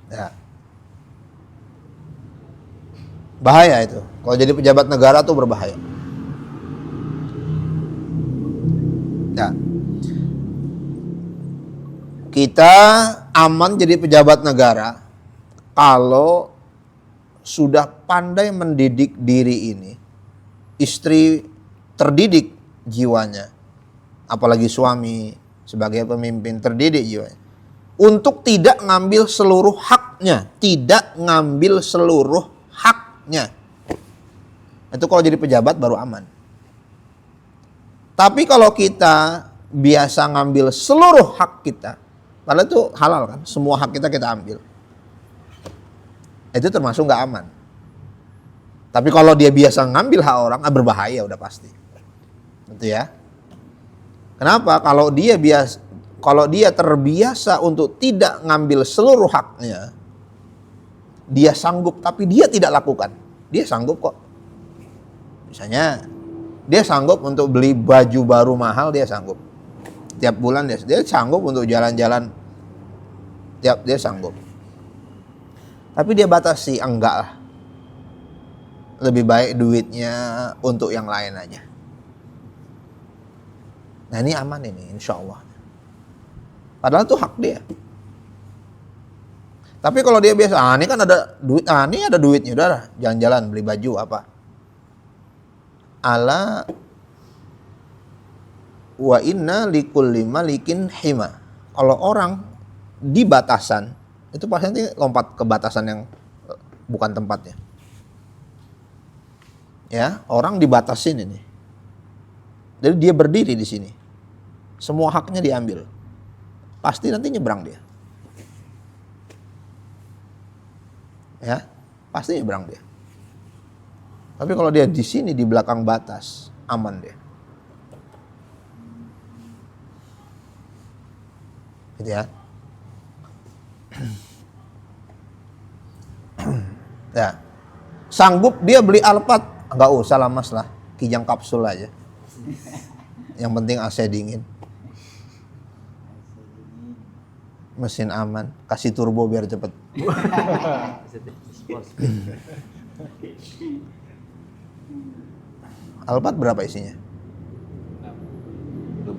Ya. Bahaya itu. Kalau jadi pejabat negara tuh berbahaya. Ya. Kita aman jadi pejabat negara kalau sudah pandai mendidik diri ini. Istri terdidik jiwanya. Apalagi suami sebagai pemimpin terdidik jiwanya. Untuk tidak ngambil seluruh haknya. Tidak ngambil seluruh haknya. Itu kalau jadi pejabat baru aman. Tapi kalau kita biasa ngambil seluruh hak kita, padahal itu halal kan, semua hak kita ambil. Itu termasuk gak aman. Tapi kalau dia biasa ngambil hak orang, berbahaya udah pasti. Gitu ya. Kenapa? Kalau dia terbiasa untuk tidak ngambil seluruh haknya, dia sanggup, tapi dia tidak lakukan. Dia sanggup kok. Misalnya, dia sanggup untuk beli baju baru mahal, dia sanggup. Tiap bulan dia sanggup untuk jalan-jalan. Dia sanggup. Tapi dia batasi, enggak lah. Lebih baik duitnya untuk yang lain aja. Nah ini aman ini, insya Allah. Padahal itu hak dia. Tapi kalau dia biasa, ini kan ada duit, ini ada duitnya, udah lah, jalan-jalan beli baju apa. Ala wa inna likulli malikin hima. Kalau orang di batasan, itu pasti nanti lompat ke batasan yang bukan tempatnya. Ya, orang dibatasin ini. Jadi dia berdiri di sini. Semua haknya diambil. Pasti nanti nyebrang dia. Ya, pasti nyebrang dia. Tapi kalau dia di sini di belakang batas, aman dia. Gitu ya. Ya. Sanggup dia beli Alphard, enggak usah lah Mas lah, Kijang kapsul aja. Yang penting AC dingin. Mesin aman, kasih turbo biar cepet. Alphard berapa isinya?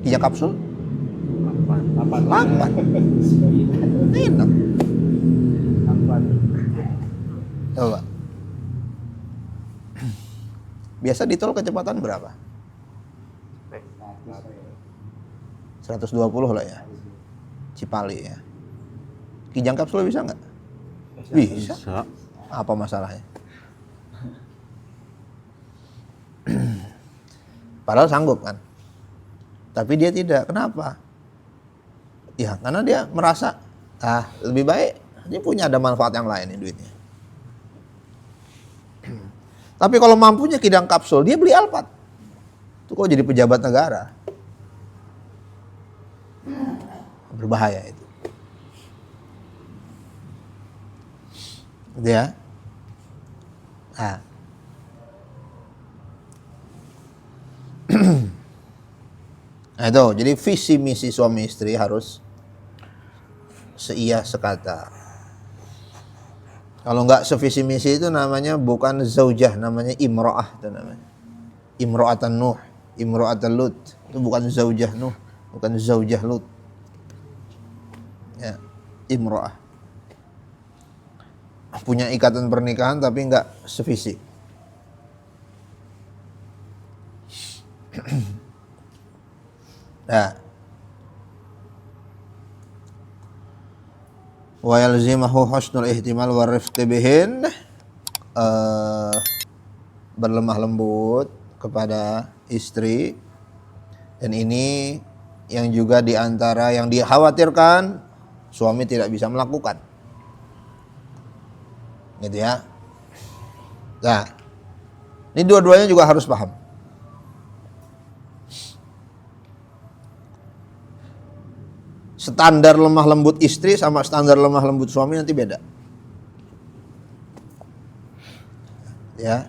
Kijang kapsul? 8. Enak. Coba. Biasa di tol kecepatan berapa? 120 lah ya. Cipali ya. Kijang kapsul bisa nggak? Bisa. Apa masalahnya? Padahal sanggup kan. Tapi dia tidak. Kenapa? Ya karena dia merasa lebih baik dia punya ada manfaat yang lain nih duitnya. Tapi kalau mampunya Kijang kapsul, dia beli Alphard. Itu kok jadi pejabat negara. Berbahaya itu. Gitu ya. Nah itu, jadi visi misi suami istri harus seia sekata. Kalau nggak sevisi misi itu namanya bukan zaujah, namanya imro'ah itu namanya. Imro'atan Nuh, imro'atan Lut. Itu bukan zaujah Nuh, bukan zaujah Lut. Ya, imro'ah. Punya ikatan pernikahan tapi nggak sevisi. Nah. Wa yalzimahu husnul ihtimal wa rifqi bihin. berlemah lembut kepada istri, dan ini yang juga diantara yang dikhawatirkan suami tidak bisa melakukan, gitu ya. Nah, ini dua-duanya juga harus paham. Standar lemah lembut istri sama standar lemah lembut suami nanti beda. Ya.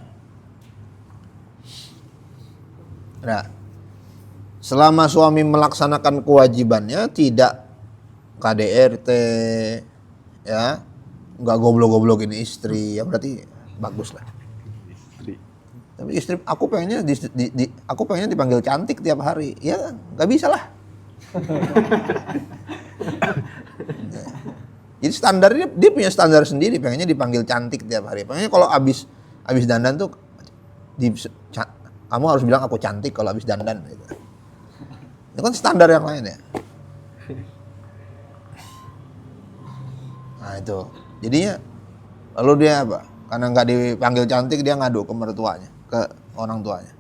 Nah, selama suami melaksanakan kewajibannya, tidak KDRT, ya, nggak goblok-goblokin istri, ya berarti bagus lah. Tapi istri, aku pengennya aku pengennya dipanggil cantik tiap hari, ya nggak bisa lah. Jadi standarnya, dia punya standar sendiri, pengennya dipanggil cantik tiap hari. Pengennya kalau abis dandan tuh kamu harus bilang aku cantik kalau abis dandan gitu. Itu kan standar yang lain ya. Nah itu, jadinya lalu dia apa? Karena nggak dipanggil cantik, dia ngadu ke mertuanya, ke orang tuanya.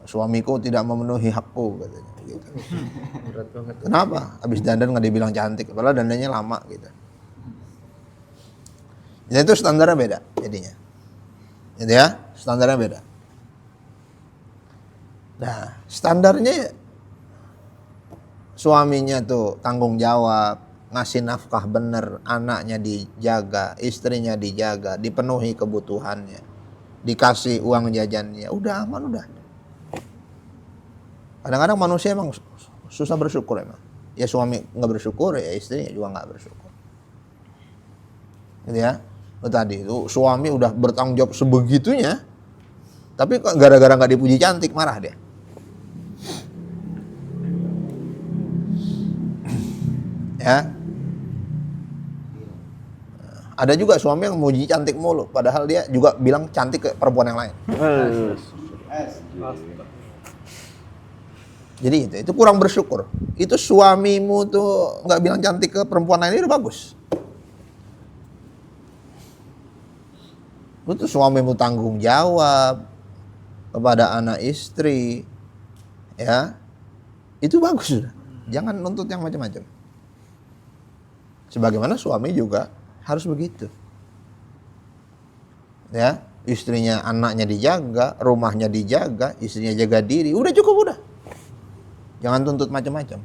Suamiku tidak memenuhi hakku, katanya. Gitu. Kenapa? Abis dandan nggak dibilang cantik, padahal dandannya lama gitu. Jadi itu standarnya beda, jadinya. Gitu ya, standarnya beda. Nah, standarnya suaminya tuh tanggung jawab, ngasih nafkah bener, anaknya dijaga, istrinya dijaga, dipenuhi kebutuhannya, dikasih uang jajannya, udah aman udah. Kadang-kadang manusia emang susah bersyukur emang. Ya suami nggak bersyukur, ya istrinya juga nggak bersyukur. Gitu ya. Tadi itu suami udah bertanggung jawab sebegitunya, tapi gara-gara nggak dipuji cantik marah dia. Ya. Ada juga suami yang muji cantik mulu, padahal dia juga bilang cantik ke perempuan yang lain. Jadi itu kurang bersyukur. Itu suamimu tuh nggak bilang cantik ke perempuan lain, itu bagus. Itu suamimu tanggung jawab kepada anak istri, ya, itu bagus sudah. Jangan nuntut yang macam-macam. Sebagaimana suami juga harus begitu, ya, istrinya, anaknya dijaga, rumahnya dijaga, istrinya jaga diri, udah cukup udah. Jangan tuntut macam-macam.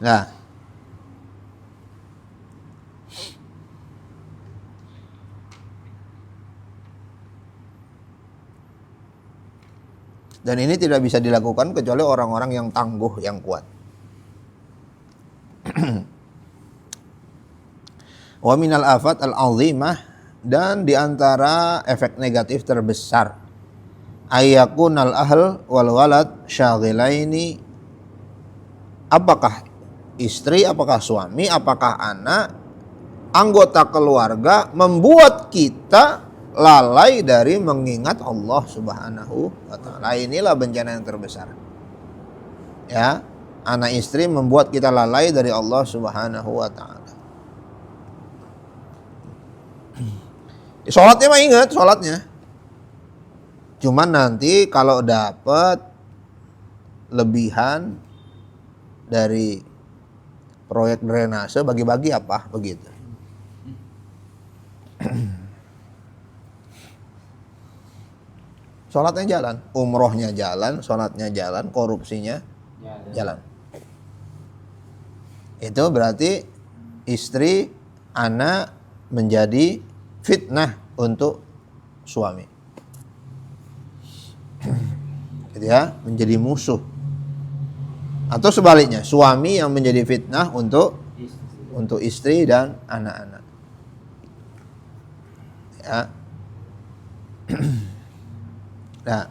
Nah, dan ini tidak bisa dilakukan kecuali orang-orang yang tangguh, yang kuat. Wa minal afat al-azimah, dan diantara efek negatif terbesar, ayyakunal ahl wal walad syaghilaini, apakah istri, apakah suami, apakah anak, anggota keluarga membuat kita lalai dari mengingat Allah Subhanahu wa ta'ala. Inilah bencana yang terbesar. Ya, anak istri membuat kita lalai dari Allah Subhanahu wa ta'ala. Sholatnya mah ingat, sholatnya. Cuman nanti kalau dapat lebihan dari proyek drainase, bagi-bagi apa, begitu. Sholatnya jalan, umrohnya jalan, sholatnya jalan, korupsinya jalan. Itu berarti istri, anak menjadi fitnah untuk suami. Gitu ya, menjadi musuh. Atau sebaliknya, suami yang menjadi fitnah untuk istri dan anak-anak. Ya. Nah,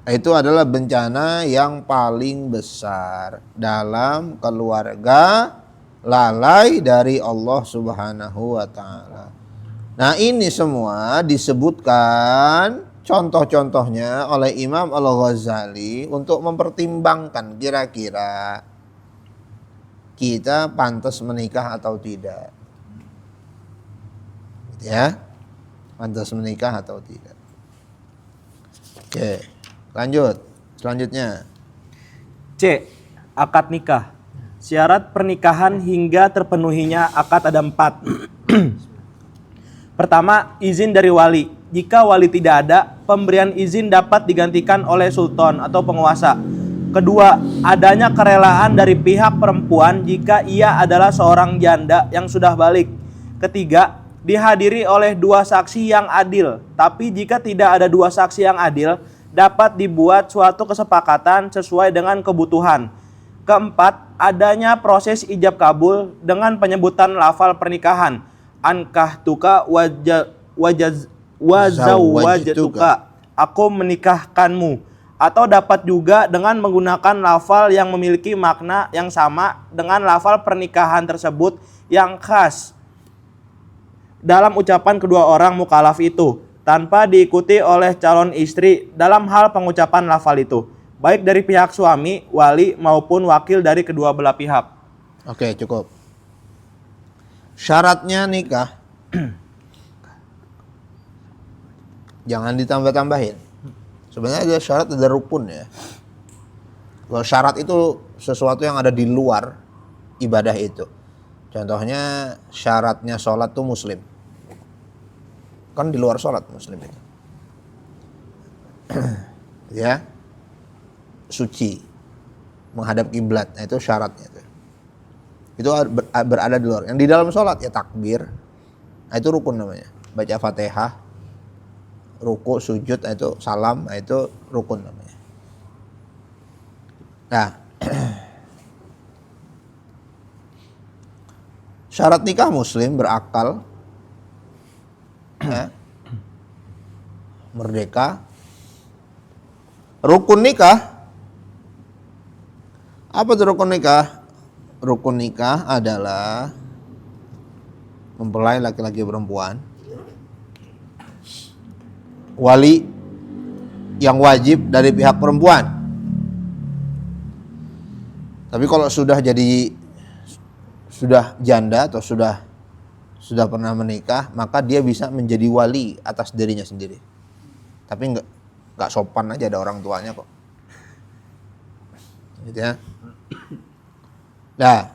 itu adalah bencana yang paling besar dalam keluarga, lalai dari Allah Subhanahu wa ta'ala. Nah, ini semua disebutkan contoh-contohnya oleh Imam Al-Ghazali untuk mempertimbangkan kira-kira kita pantas menikah atau tidak. Ya, pantas menikah atau tidak. Oke, lanjut. Selanjutnya. C. Akad nikah. Syarat pernikahan hingga terpenuhinya akad ada 4. Pertama, izin dari wali. Jika wali tidak ada, pemberian izin dapat digantikan oleh sultan atau penguasa. Kedua, adanya kerelaan dari pihak perempuan jika ia adalah seorang janda yang sudah balik. Ketiga, dihadiri oleh 2 saksi yang adil. Tapi jika tidak ada 2 saksi yang adil, dapat dibuat suatu kesepakatan sesuai dengan kebutuhan. Keempat, adanya proses ijab kabul dengan penyebutan lafal pernikahan. Ankahtuka wazawwajtuka. Aku menikahkanmu. Atau dapat juga dengan menggunakan lafal yang memiliki makna yang sama dengan lafal pernikahan tersebut yang khas dalam ucapan kedua orang mukallaf itu, tanpa diikuti oleh calon istri dalam hal pengucapan lafal itu, baik dari pihak suami, wali maupun wakil dari kedua belah pihak. Oke, cukup. Syaratnya nikah jangan ditambah-tambahin. Sebenarnya ada syarat, ada rukun ya. Kalau syarat itu sesuatu yang ada di luar ibadah itu. Contohnya syaratnya sholat tuh muslim. Kan di luar sholat muslim itu. Ya. Suci. Menghadap kiblat. Nah, itu syaratnya itu. Itu berada di luar. Yang di dalam sholat ya takbir. Nah, itu rukun namanya. Baca Fatihah. Ruku, sujud, itu salam, itu rukun namanya. Nah, syarat nikah muslim berakal, ya, merdeka. Rukun nikah, apa itu rukun nikah? Rukun nikah adalah mempelai laki-laki perempuan. Wali yang wajib dari pihak perempuan. Tapi kalau sudah janda atau sudah pernah menikah, maka dia bisa menjadi wali atas dirinya sendiri. Tapi nggak sopan aja ada orang tuanya kok. Gitu ya. Nah,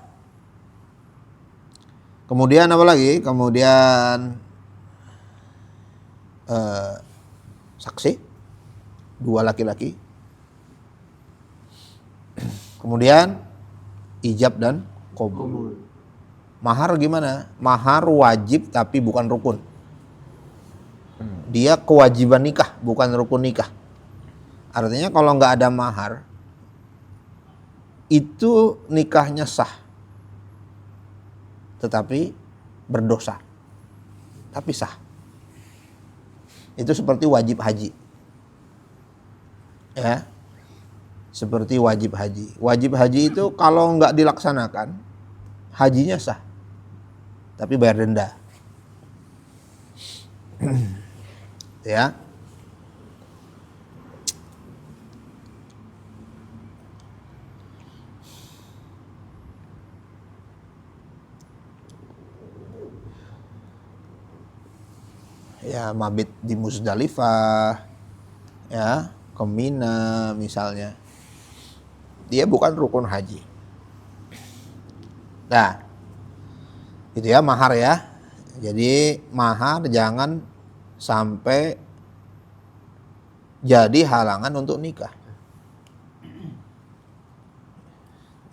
kemudian apa lagi? Kemudian saksi 2 laki-laki, kemudian ijab dan qabul. Mahar gimana? Mahar wajib tapi bukan rukun. Dia kewajiban nikah, bukan rukun nikah. Artinya kalau nggak ada mahar, itu nikahnya sah, tetapi berdosa, tapi sah. Itu seperti wajib haji. Ya. Seperti wajib haji. Wajib haji itu kalau nggak dilaksanakan, hajinya sah. Tapi bayar denda. Ya. Ya, mabit di Muzdalifah, ya, ke Mina misalnya. Dia bukan rukun haji. Nah, itu ya mahar ya. Jadi mahar jangan sampai jadi halangan untuk nikah.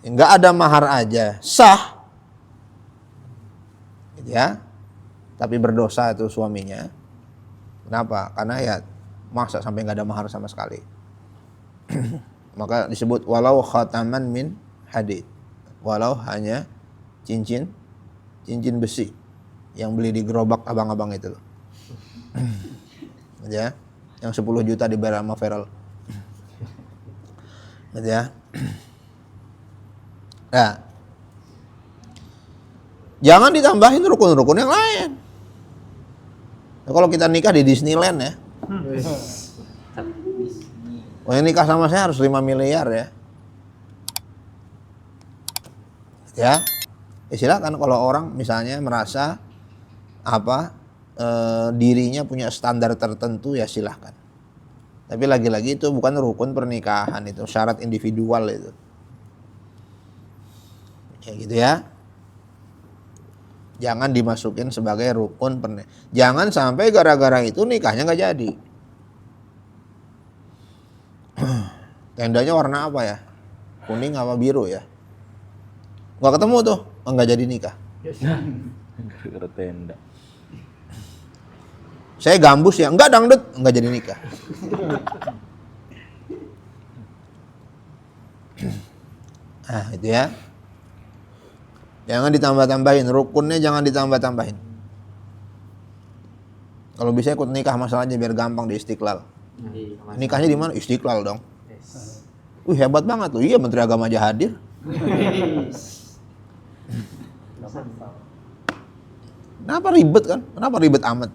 Enggak ada mahar aja sah, gitu ya. Tapi berdosa itu suaminya. Kenapa? Karena ya masa sampai nggak ada mahar sama sekali. Maka disebut walau khataman min hadid. Walau hanya cincin besi yang beli di gerobak abang-abang itu loh. Ya, yang 10 juta dibayar sama Feral. Ya. Nah, jangan ditambahin rukun-rukun yang lain. Nah, kalau kita nikah di Disneyland ya, yang nikah sama saya harus 5 miliar ya. Ya, silakan kalau orang misalnya merasa dirinya punya standar tertentu ya silahkan. Tapi lagi-lagi itu bukan rukun pernikahan, itu syarat individual itu. Ya gitu ya. Jangan dimasukin sebagai rukun pernikahan. Jangan sampai gara-gara itu nikahnya nggak jadi. Tendanya warna apa ya? Kuning apa biru ya? Nggak ketemu tuh, nggak jadi nikah. Gara-gara tenda. Saya gambus ya, enggak dangdut, nggak jadi nikah. Nah itu ya. Jangan ditambah-tambahin, rukunnya jangan ditambah-tambahin. Kalau bisa ikut nikah masalahnya biar gampang di Istiqlal. Nikahnya di mana? Istiqlal dong. Hebat banget loh. Iya, Menteri Agama aja hadir. Kenapa ribet kan? Kenapa ribet amat?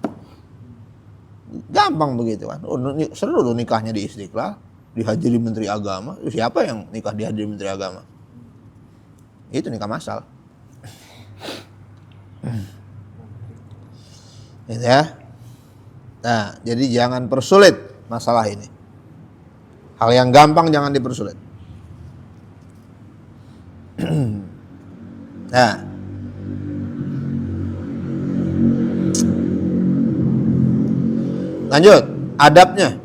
Gampang begitu kan. Seru loh nikahnya di Istiqlal, dihadiri Menteri Agama. Siapa yang nikah dihadiri Menteri Agama? Itu nikah massal. Gitu ya. Nah, jadi jangan persulit masalah ini. Hal yang gampang jangan dipersulit. Nah, lanjut, adabnya.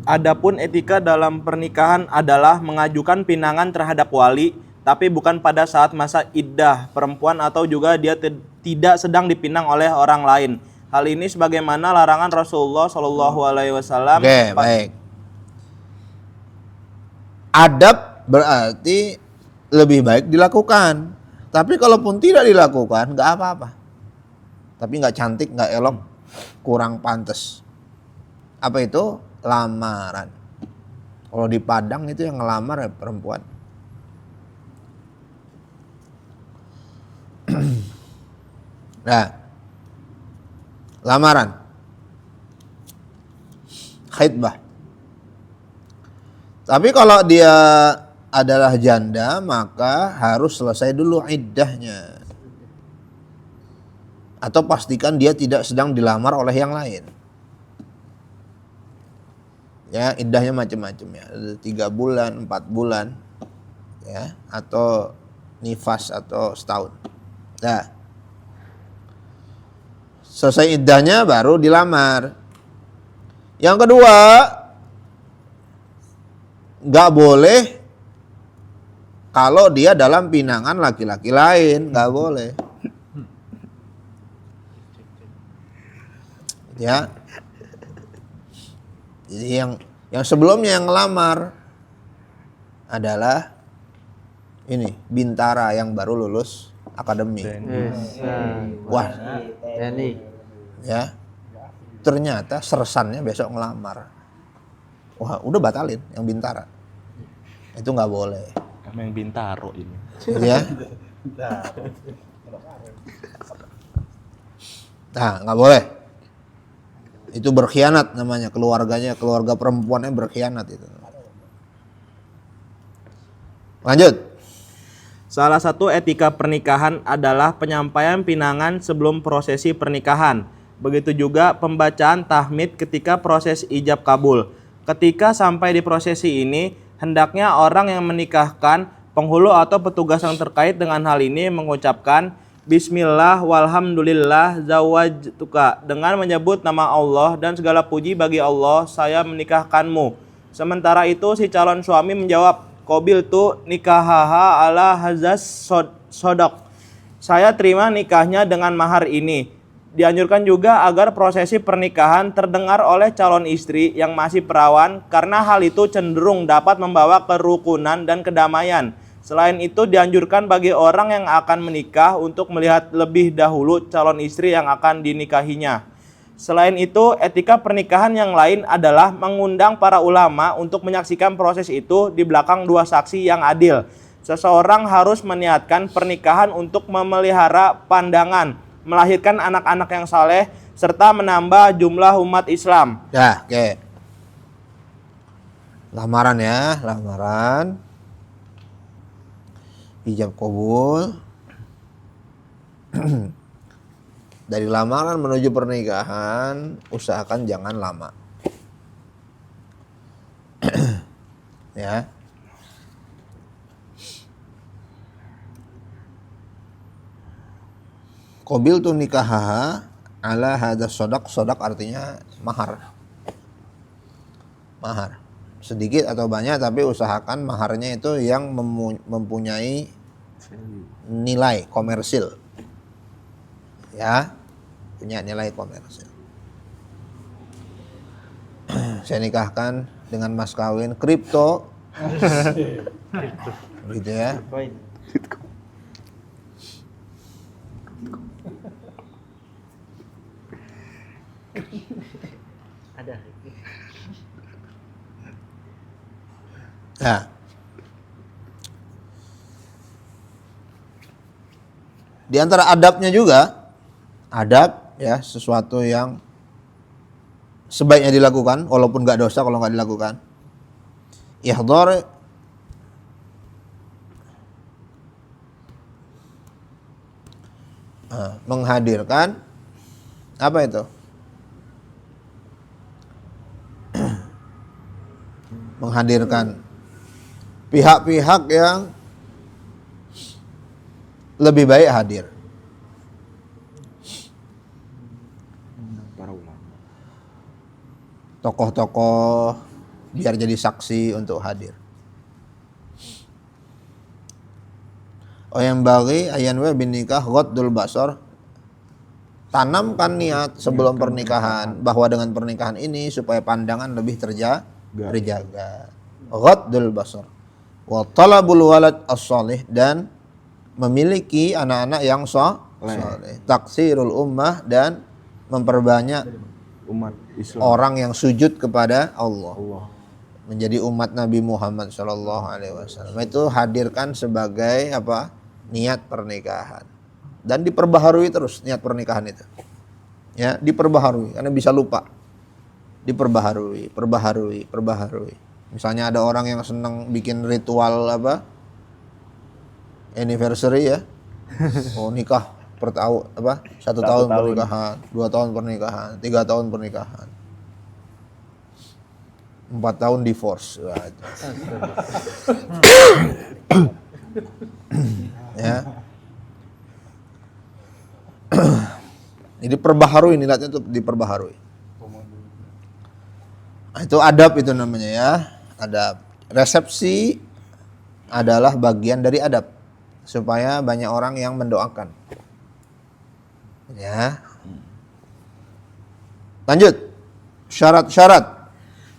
Adapun etika dalam pernikahan adalah mengajukan pinangan terhadap wali, tapi bukan pada saat masa iddah perempuan atau juga dia tidak sedang dipinang oleh orang lain. Hal ini sebagaimana larangan Rasulullah SAW. Oke, baik. Adab berarti lebih baik dilakukan. Tapi kalaupun tidak dilakukan, nggak apa-apa. Tapi nggak cantik, nggak elok, kurang pantas. Apa itu? Lamaran. Kalau di Padang itu yang ngelamar ya perempuan. Nah, lamaran, khitbah. Tapi kalau dia adalah janda, maka harus selesai dulu iddahnya. Atau pastikan dia tidak sedang dilamar oleh yang lain. Ya, iddahnya macam-macam ya. Ada 3 bulan, 4 bulan, ya, atau nifas atau setahun. Nah, selesai iddahnya baru dilamar. Yang kedua, nggak boleh kalau dia dalam pinangan laki-laki lain, nggak boleh. Ya. Jadi yang sebelumnya yang ngelamar adalah ini Bintara yang baru lulus akademi. Wah, ya. Ternyata sersannya besok ngelamar. Wah, udah batalin yang Bintara. Itu nggak boleh. Kami yang Bintaro ini. Ya. Nah, nggak boleh. Itu berkhianat namanya, keluarganya, keluarga perempuannya berkhianat itu. Lanjut. Salah satu etika pernikahan adalah penyampaian pinangan sebelum prosesi pernikahan. Begitu juga pembacaan tahmid ketika proses ijab kabul. Ketika sampai di prosesi ini, hendaknya orang yang menikahkan, penghulu atau petugas yang terkait dengan hal ini mengucapkan Bismillah walhamdulillah zawajtuka, dengan menyebut nama Allah dan segala puji bagi Allah, saya menikahkanmu. Sementara itu si calon suami menjawab, qabiltu nikahaha ala hazas sodok, saya terima nikahnya dengan mahar ini. Dianjurkan juga agar prosesi pernikahan terdengar oleh calon istri yang masih perawan, karena hal itu cenderung dapat membawa kerukunan dan kedamaian. Selain itu dianjurkan bagi orang yang akan menikah untuk melihat lebih dahulu calon istri yang akan dinikahinya. Selain itu, etika pernikahan yang lain adalah mengundang para ulama untuk menyaksikan proses itu di belakang 2 saksi yang adil. Seseorang harus meniatkan pernikahan untuk memelihara pandangan, melahirkan anak-anak yang saleh, serta menambah jumlah umat Islam. Ya, oke. Lamaran ya, lamaran. ijab kabul. Dari lamaran menuju pernikahan, usahakan jangan lama. Ya. Qabil tu nikahaha ala hadza sodak. Sodak artinya mahar. Mahar. Sedikit atau banyak tapi usahakan maharnya itu yang mempunyai nilai komersil. Ya. Punya nilai komersil. Saya nikahkan dengan mas kawin kripto. Gitu ya. Ada. Nah. Di antara adabnya juga, adab ya sesuatu yang sebaiknya dilakukan walaupun nggak dosa kalau nggak dilakukan. Ihdar menghadirkan apa itu? Menghadirkan pihak-pihak yang lebih baik hadir. Para ulama. Tokoh-tokoh biar jadi saksi untuk hadir. Yang bagi ayan wa bin nikah ghaddul basar. Tanamkan niat sebelum pernikahan bahwa dengan pernikahan ini supaya pandangan lebih terjaga. Ghaddul basar. Wa talabul walad as-salih, dan memiliki anak-anak yang saleh. Taksirul ummah, dan memperbanyak Umat Islam. orang yang sujud kepada Allah. Allah. Menjadi umat Nabi Muhammad SAW. Itu hadirkan sebagai apa? Niat pernikahan. Dan diperbaharui terus niat pernikahan itu. Ya, diperbaharui karena bisa lupa. Diperbaharui. Misalnya ada orang yang senang bikin ritual apa? Anniversary ya. Oh, nikah per tahun apa? 1 tahun pernikahan, 2 tahun pernikahan, 3 tahun pernikahan. 4 tahun divorce. Wah, itu. Ya. Ini diperbaharui, niatnya itu diperbaharui. Itu adab itu namanya ya. Adab. Resepsi adalah bagian dari adab supaya banyak orang yang mendoakan. Ya. Lanjut. Syarat-syarat.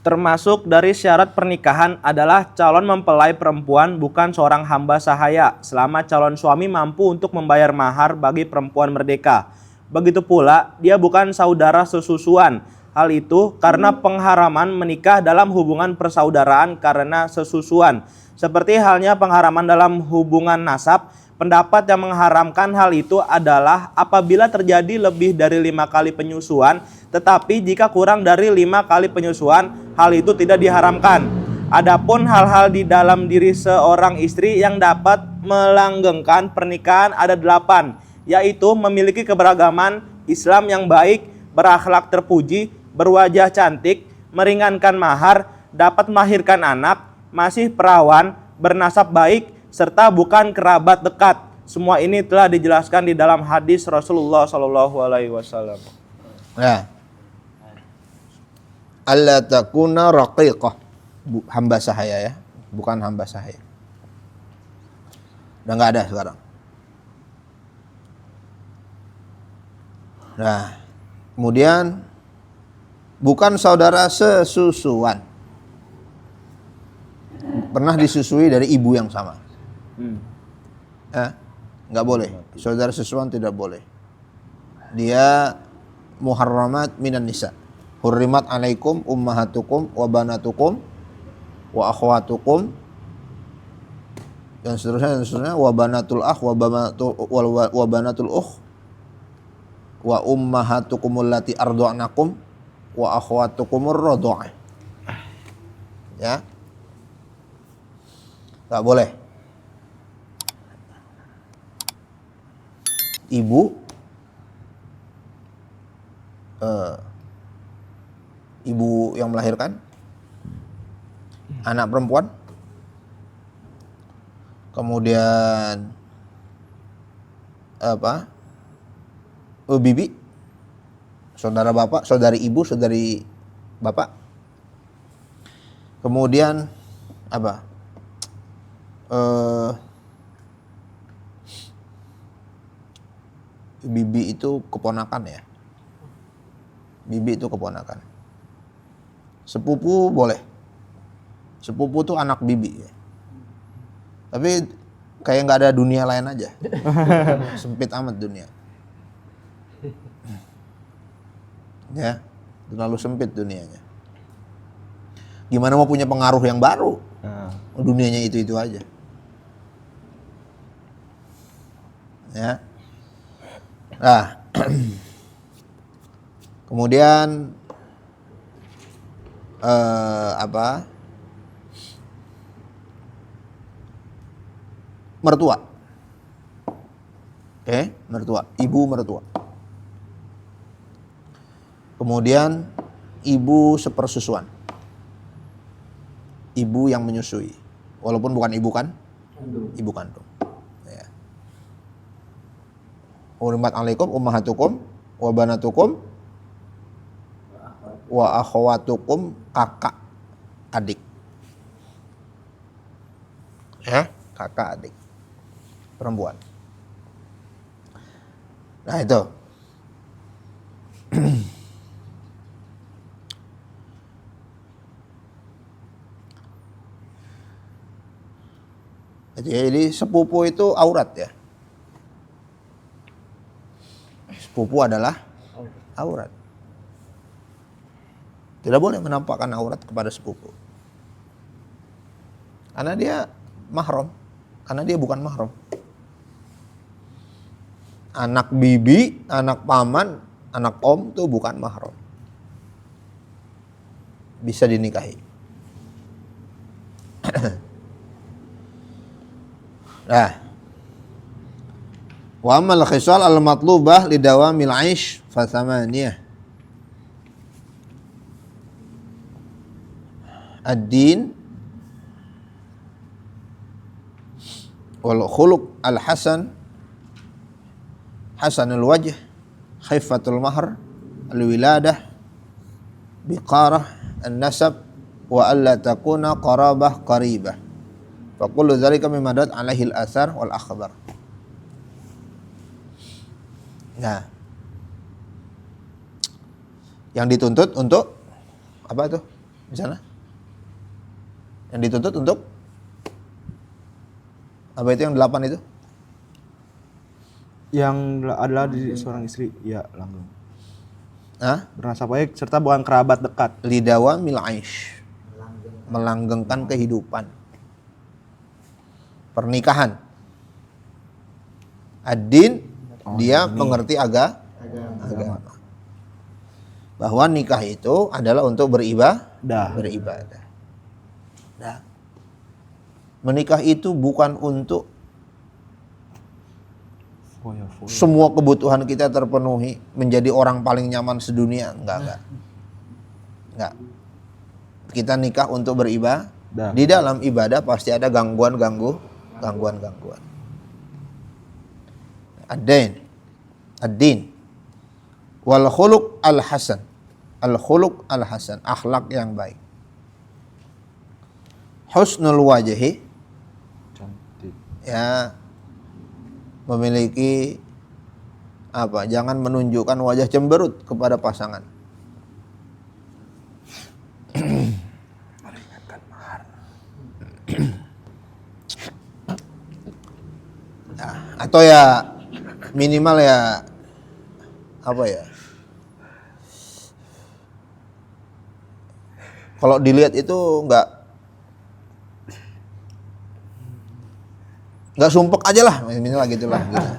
Termasuk dari syarat pernikahan adalah calon mempelai perempuan bukan seorang hamba sahaya selama calon suami mampu untuk membayar mahar bagi perempuan merdeka. Begitu pula dia bukan saudara sesusuan. Hal itu karena pengharaman menikah dalam hubungan persaudaraan karena sesusuan. Seperti halnya pengharaman dalam hubungan nasab, pendapat yang mengharamkan hal itu adalah apabila terjadi lebih dari 5 kali penyusuan, tetapi jika kurang dari 5 kali penyusuan, hal itu tidak diharamkan. Adapun hal-hal di dalam diri seorang istri yang dapat melanggengkan pernikahan ada 8, yaitu memiliki keberagaman Islam yang baik, berakhlak terpuji, berwajah cantik, meringankan mahar, dapat melahirkan anak, masih perawan, bernasab baik, serta bukan kerabat dekat. Semua ini telah dijelaskan di dalam hadis Rasulullah SAW. Ya. Alla takuna raqiqah. Hamba sahaya ya, bukan hamba sahaya. Udah nggak ada sekarang. Nah, kemudian bukan saudara sesusuan. Pernah disusui dari ibu yang sama. Nggak boleh. Saudara sesusuan tidak boleh. Dia muharramat minan nisa. Hurrimat alaikum ummahatukum wa banatukum wa akhwatukum dan seterusnya wa banatul akh wa banatul ukh wa ummahatukum allati arda'nakum wa akhwatukumur radha'ah. Ya. Enggak boleh. ibu, ibu yang melahirkan, anak perempuan, kemudian apa? Bibi, saudara bapak, saudari ibu, saudari bapak. Kemudian apa? Bibi itu keponakan ya. Bibi itu keponakan. Sepupu boleh. Sepupu tuh anak bibi ya. Tapi kayak nggak ada dunia lain aja. Sempit amat dunia. Ya, terlalu sempit dunianya. Gimana mau punya pengaruh yang baru? Dunianya itu aja. Ya. Nah, kemudian apa? Mertua. Oke, mertua, ibu mertua. Kemudian ibu sepersusuan. Ibu yang menyusui. Walaupun bukan ibu kan? Ibu kandung. Ya. Hurmat alaikum ummahatukum wa banatukum wa akhwatukum, kakak adik. Ya, kakak adik. Perempuan. Nah, itu. Jadi sepupu itu aurat ya. Sepupu adalah aurat. Tidak boleh menampakkan aurat kepada sepupu. Karena dia mahram. Karena dia bukan mahram. Anak bibi, anak paman, anak om itu bukan mahram. Bisa dinikahi. Nah. Wa amal khisal al-matlubah lidawamil 'aish fa thamaniyah. Ad-din wal khuluq al-hasan, hasanul wajh, khiffatul mahr, al-wiladah, biqarah, an-nasab, wa alla takuna qarabah qaribah. Fa kullu dzalika mimma dat alaihi al-athar wal akhbar. Nah, yang dituntut untuk apa tuh di sana? Yang dituntut untuk apa itu yang 8 itu? Yang adalah di seorang istri, ya langgeng. Hah? Bernasab baik serta bukan kerabat dekat. Lidawamil 'aish. Melanggengkan kehidupan. Pernikahan. Ad-din, dia mengerti agama. Bahwa nikah itu adalah untuk beribadah. Nah, menikah itu bukan untuk semua kebutuhan kita terpenuhi, menjadi orang paling nyaman sedunia. Enggak. Kita nikah untuk beribadah. Di dalam ibadah pasti ada gangguan-gangguan. Ad-din wal khuluq al-hasan. Al-khuluq al-hasan, akhlak yang baik. Husnul wajhi, cantik. Ya, memiliki apa? Jangan menunjukkan wajah cemberut kepada pasangan. Nah, atau ya minimal ya apa ya? Kalau dilihat itu nggak sumpek aja lah, minimal gitulah. Gitu.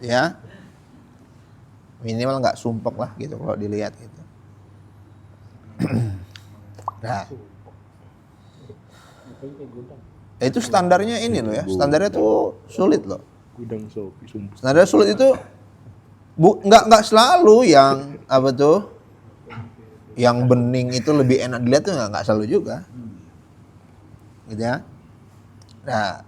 Ya, minimal nggak sumpek lah gitu kalau dilihat gitu. Nah, itu standarnya ini loh ya, standarnya tuh sulit loh. Gudang Sopi sumpah. Nada sulit itu nggak selalu yang apa tuh, yang bening itu lebih enak dilihat tuh nggak selalu juga, gitu ya. Nah,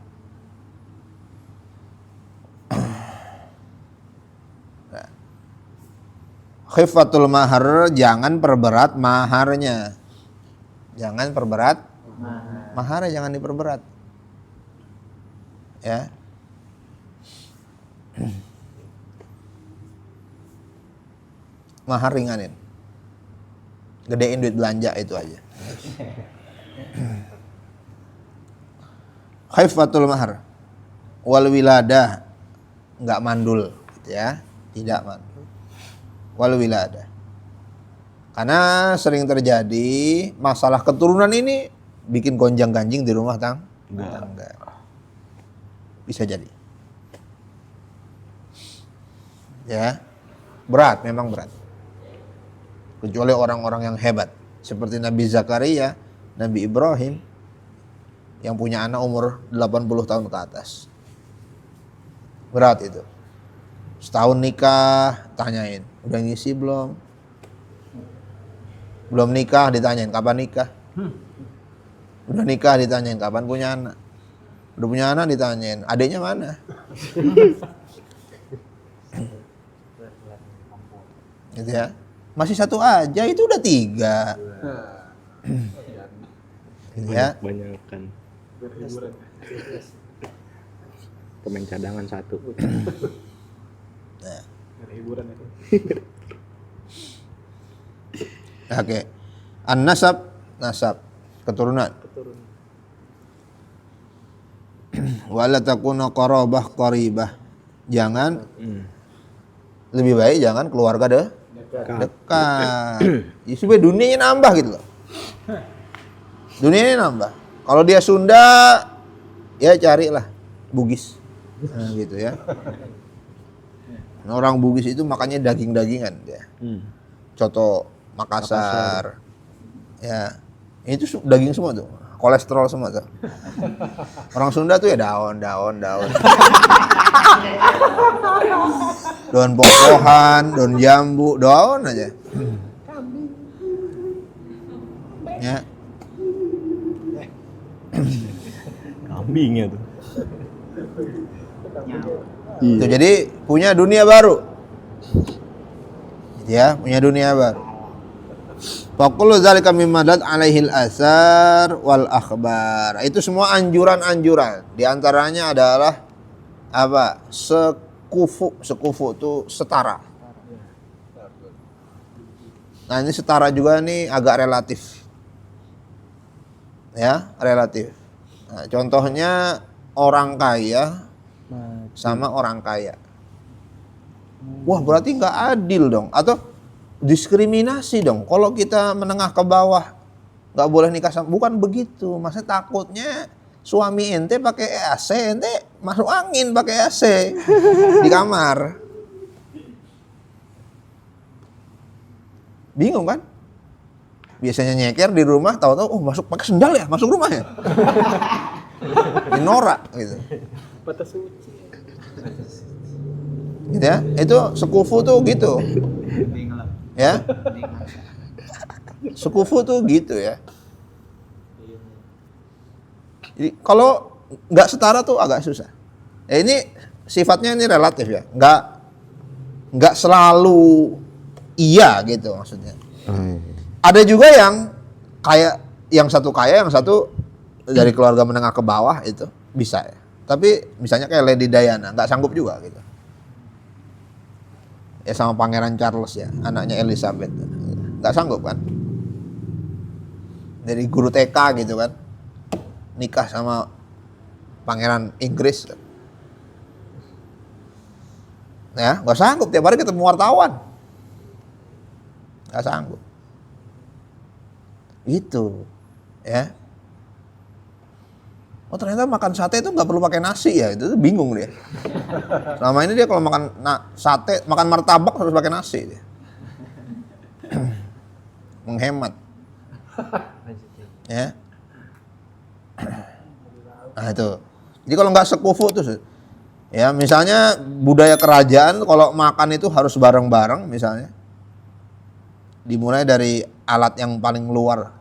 khifatul mahar, jangan perberat maharnya, jangan perberat maharnya, jangan diperberat, ya. Mahar ringanin, gedein duit belanja itu aja. Khaifatul mahar wal wiladah, nggak mandul gitu ya, tidak mandul. Wal wiladah, karena sering terjadi masalah keturunan ini bikin gonjang ganjing di rumah tangga. Bisa jadi, ya, berat, memang berat. Kecuali orang-orang yang hebat seperti Nabi Zakaria, Nabi Ibrahim yang punya anak umur 80 tahun ke atas. Berat itu. Setahun nikah, tanyain, udah ngisi belum? Belum nikah, ditanyain kapan nikah? Udah nikah, ditanyain kapan punya anak? Udah punya anak, ditanyain adiknya mana? Gitu ya. Masih satu aja, itu udah 3. Gitu ya. Banyak kan. Pemain cadangan 1. Nah. Hiburan itu. Oke. An-nasab, nasab, keturunan. Wala takuna qarabah qaribah. Jangan lebih baik jangan keluarga dekat. Ya supaya dunianya nambah gitu loh. Dunianya nambah. Kalau dia Sunda, ya carilah Bugis. Nah, gitu ya. Nah, orang Bugis itu makannya daging-dagingan dia. Coto Makassar. Ya. Itu daging semua tuh. Kolesterol semua tuh. Orang Sunda tuh ya daun. Daun poh-pohan, daun jambu, daun aja. Ya. Kambingnya tuh. Tuh, jadi punya dunia baru. Ya, punya dunia baru. Faqulu dzalika mimma dad alaihil asar wal akhbar. Itu semua anjuran-anjuran. Di antaranya adalah apa? Sekufu itu setara. Nah, ini setara juga nih agak relatif. Ya, relatif. Nah, contohnya orang kaya sama orang kaya. Wah, berarti nggak adil dong, atau diskriminasi dong. Kalau kita menengah ke bawah nggak boleh nikah sama, bukan begitu. Maksudnya takutnya suami ente pakai AC, ente masuk angin pakai AC di kamar. Bingung kan? Biasanya nyeker di rumah, tahu-tahu masuk pakai sendal ya, masuk rumah ya. Ini norak gitu. Batas suci. Gitu ya. Itu sekufu tuh gitu. Ya. Sekufu tuh gitu ya. Jadi kalau nggak setara tuh agak susah. Ini sifatnya ini relatif ya. Nggak selalu iya gitu maksudnya. Ada juga yang kaya, yang satu kaya, yang satu dari keluarga menengah ke bawah, itu bisa ya. Tapi misalnya kayak Lady Diana nggak sanggup juga gitu. Ya sama Pangeran Charles ya, anaknya Elizabeth, nggak sanggup kan. Dari guru TK gitu kan, nikah sama Pangeran Inggris. Ya nggak sanggup, tiap hari ketemu wartawan. Nggak sanggup. Gitu ya. Oh ternyata makan sate itu nggak perlu pakai nasi ya, itu bingung dia. Selama ini dia kalau makan sate, makan martabak harus pakai nasi dia. Menghemat. Ya. Nah itu. Jadi kalau nggak sekufu tuh Ya, misalnya budaya kerajaan kalau makan itu harus bareng-bareng misalnya. Dimulai dari alat yang paling luar.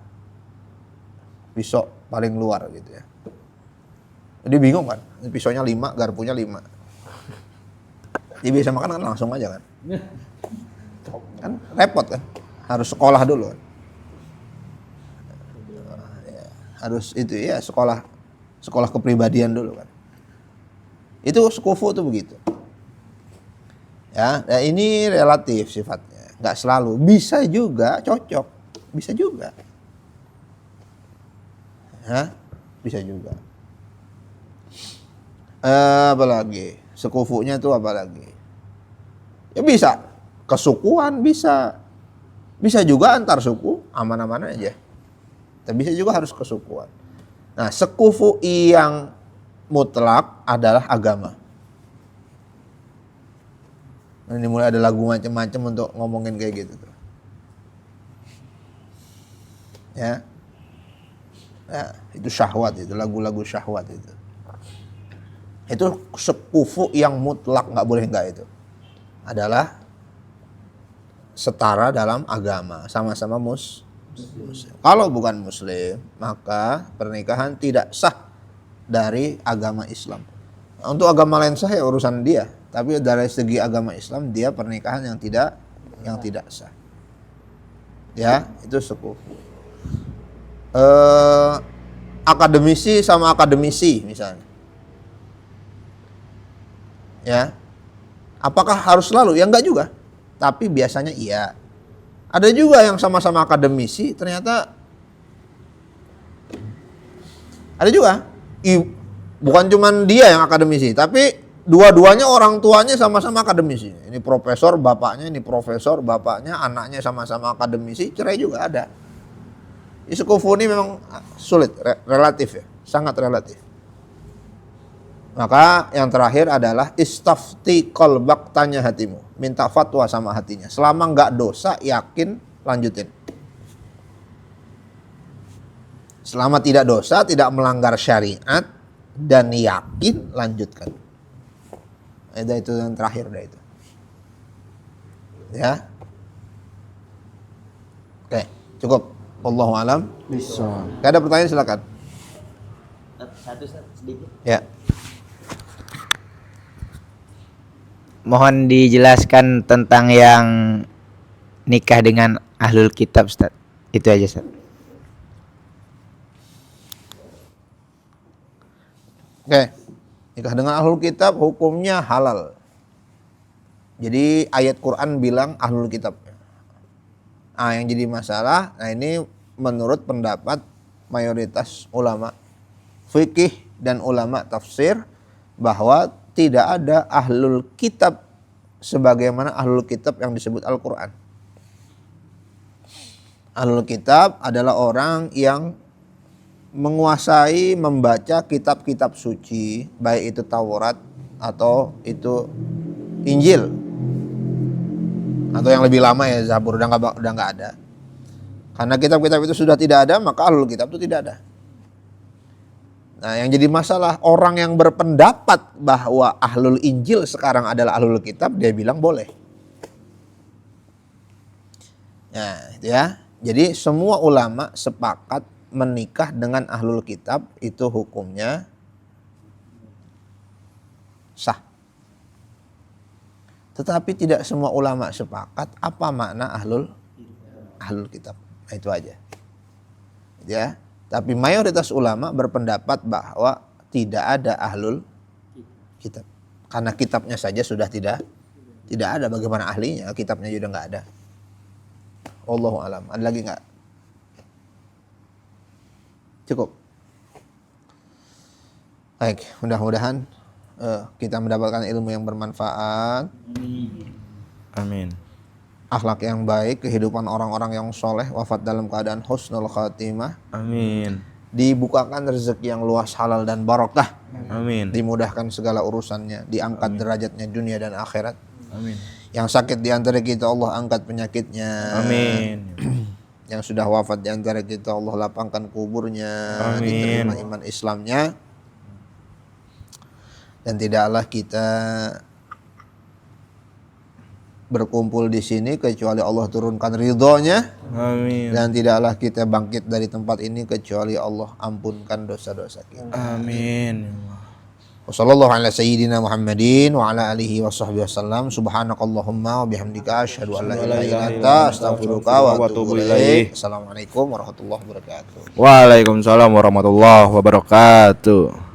Pisau paling luar gitu ya. Jadi bingung kan, pisaunya 5, garpunya 5. Dia biasa makan kan langsung aja kan. Kan repot kan, harus sekolah dulu kan. Harus itu ya sekolah kepribadian dulu kan. Itu sekufu tuh begitu. Ya, nah ini relatif sifatnya, nggak selalu. Bisa juga cocok, bisa juga. Ya, bisa juga. Apalagi sekufunya tuh apalagi? Ya bisa kesukuan bisa juga antar suku aman-aman aja. Tapi bisa juga harus kesukuan. Nah, sekufu yang mutlak adalah agama. Nah, ini mulai ada lagu macam-macam untuk ngomongin kayak gitu tuh. Ya. Ya, itu syahwat itu, lagu-lagu syahwat itu. Itu sekufu yang mutlak, nggak boleh nggak itu. Adalah setara dalam agama, sama-sama muslim. Kalau bukan muslim, maka pernikahan tidak sah dari agama Islam. Untuk agama lain sah ya urusan dia, tapi dari segi agama Islam dia pernikahan yang tidak sah. Ya, itu sekufu. Akademisi sama akademisi misalnya. Ya. Apakah harus selalu? Ya enggak juga. Tapi biasanya iya. Ada juga yang sama-sama akademisi ternyata ada juga. Bukan cuman dia yang akademisi, tapi dua-duanya orang tuanya sama-sama akademisi. Ini profesor, bapaknya, ini profesor, bapaknya, anaknya sama-sama akademisi, cerai juga ada. Sekufu ini memang sulit, relatif ya, sangat relatif. Maka yang terakhir adalah istafti qalbak, tanya hatimu, minta fatwa sama hatinya. Selama nggak dosa, yakin, lanjutin. Selama tidak dosa, tidak melanggar syariat dan yakin, lanjutkan. Itu yang terakhir dah itu. Ya. Oke, cukup. Wallahu alam. Bisa. Ada pertanyaan silakan. Satu sedikit. Ya. Mohon dijelaskan tentang yang nikah dengan ahlul kitab, Ustaz. Itu aja, Ustaz. Oke. Nikah dengan ahlul kitab hukumnya halal. Jadi ayat Quran bilang ahlul kitab. Yang jadi masalah, nah ini menurut pendapat mayoritas ulama fikih dan ulama tafsir bahwa tidak ada ahlul kitab sebagaimana ahlul kitab yang disebut Al-Quran. Ahlul kitab adalah orang yang menguasai membaca kitab-kitab suci, baik itu Taurat atau itu Injil. Atau yang lebih lama ya Zabur, udah nggak ada. Karena kitab-kitab itu sudah tidak ada, maka ahlul kitab itu tidak ada. Nah, yang jadi masalah orang yang berpendapat bahwa ahlul Injil sekarang adalah ahlul kitab, dia bilang boleh. Nah, itu ya. Jadi semua ulama sepakat menikah dengan ahlul kitab itu hukumnya sah. Tetapi tidak semua ulama sepakat apa makna ahlul kitab. Nah, itu aja. Ya, tapi mayoritas ulama berpendapat bahwa tidak ada ahlul kitab. Karena kitabnya saja sudah tidak ada, bagaimana ahlinya? Kitabnya juga nggak ada. Wallahu alam. Ada lagi nggak? Cukup. Baik, mudah-mudahan kita mendapatkan ilmu yang bermanfaat. Amin. Akhlak yang baik, kehidupan orang-orang yang soleh, wafat dalam keadaan husnul khatimah. Amin. Dibukakan rezeki yang luas, halal dan barokah. Amin. Dimudahkan segala urusannya, diangkat derajatnya dunia dan akhirat. Amin. Yang sakit di antara kita Allah angkat penyakitnya. Amin. Yang sudah wafat di antara kita Allah lapangkan kuburnya. Amin. Diterima iman Islamnya. Dan tidaklah kita berkumpul di sini kecuali Allah turunkan ridhonya. Amin. Dan tidaklah kita bangkit dari tempat ini kecuali Allah ampunkan dosa-dosa kita. Amin. Wassallallahu ala sayyidina Muhammadin wa ala alihi wa sahbihi wasallam. Subhanakallahumma wa bihamdika asyhadu an la ilaha illa anta astaghfiruka wa atubu ilaik. Assalamualaikum warahmatullahi wabarakatuh. Waalaikumsalam warahmatullahi wabarakatuh.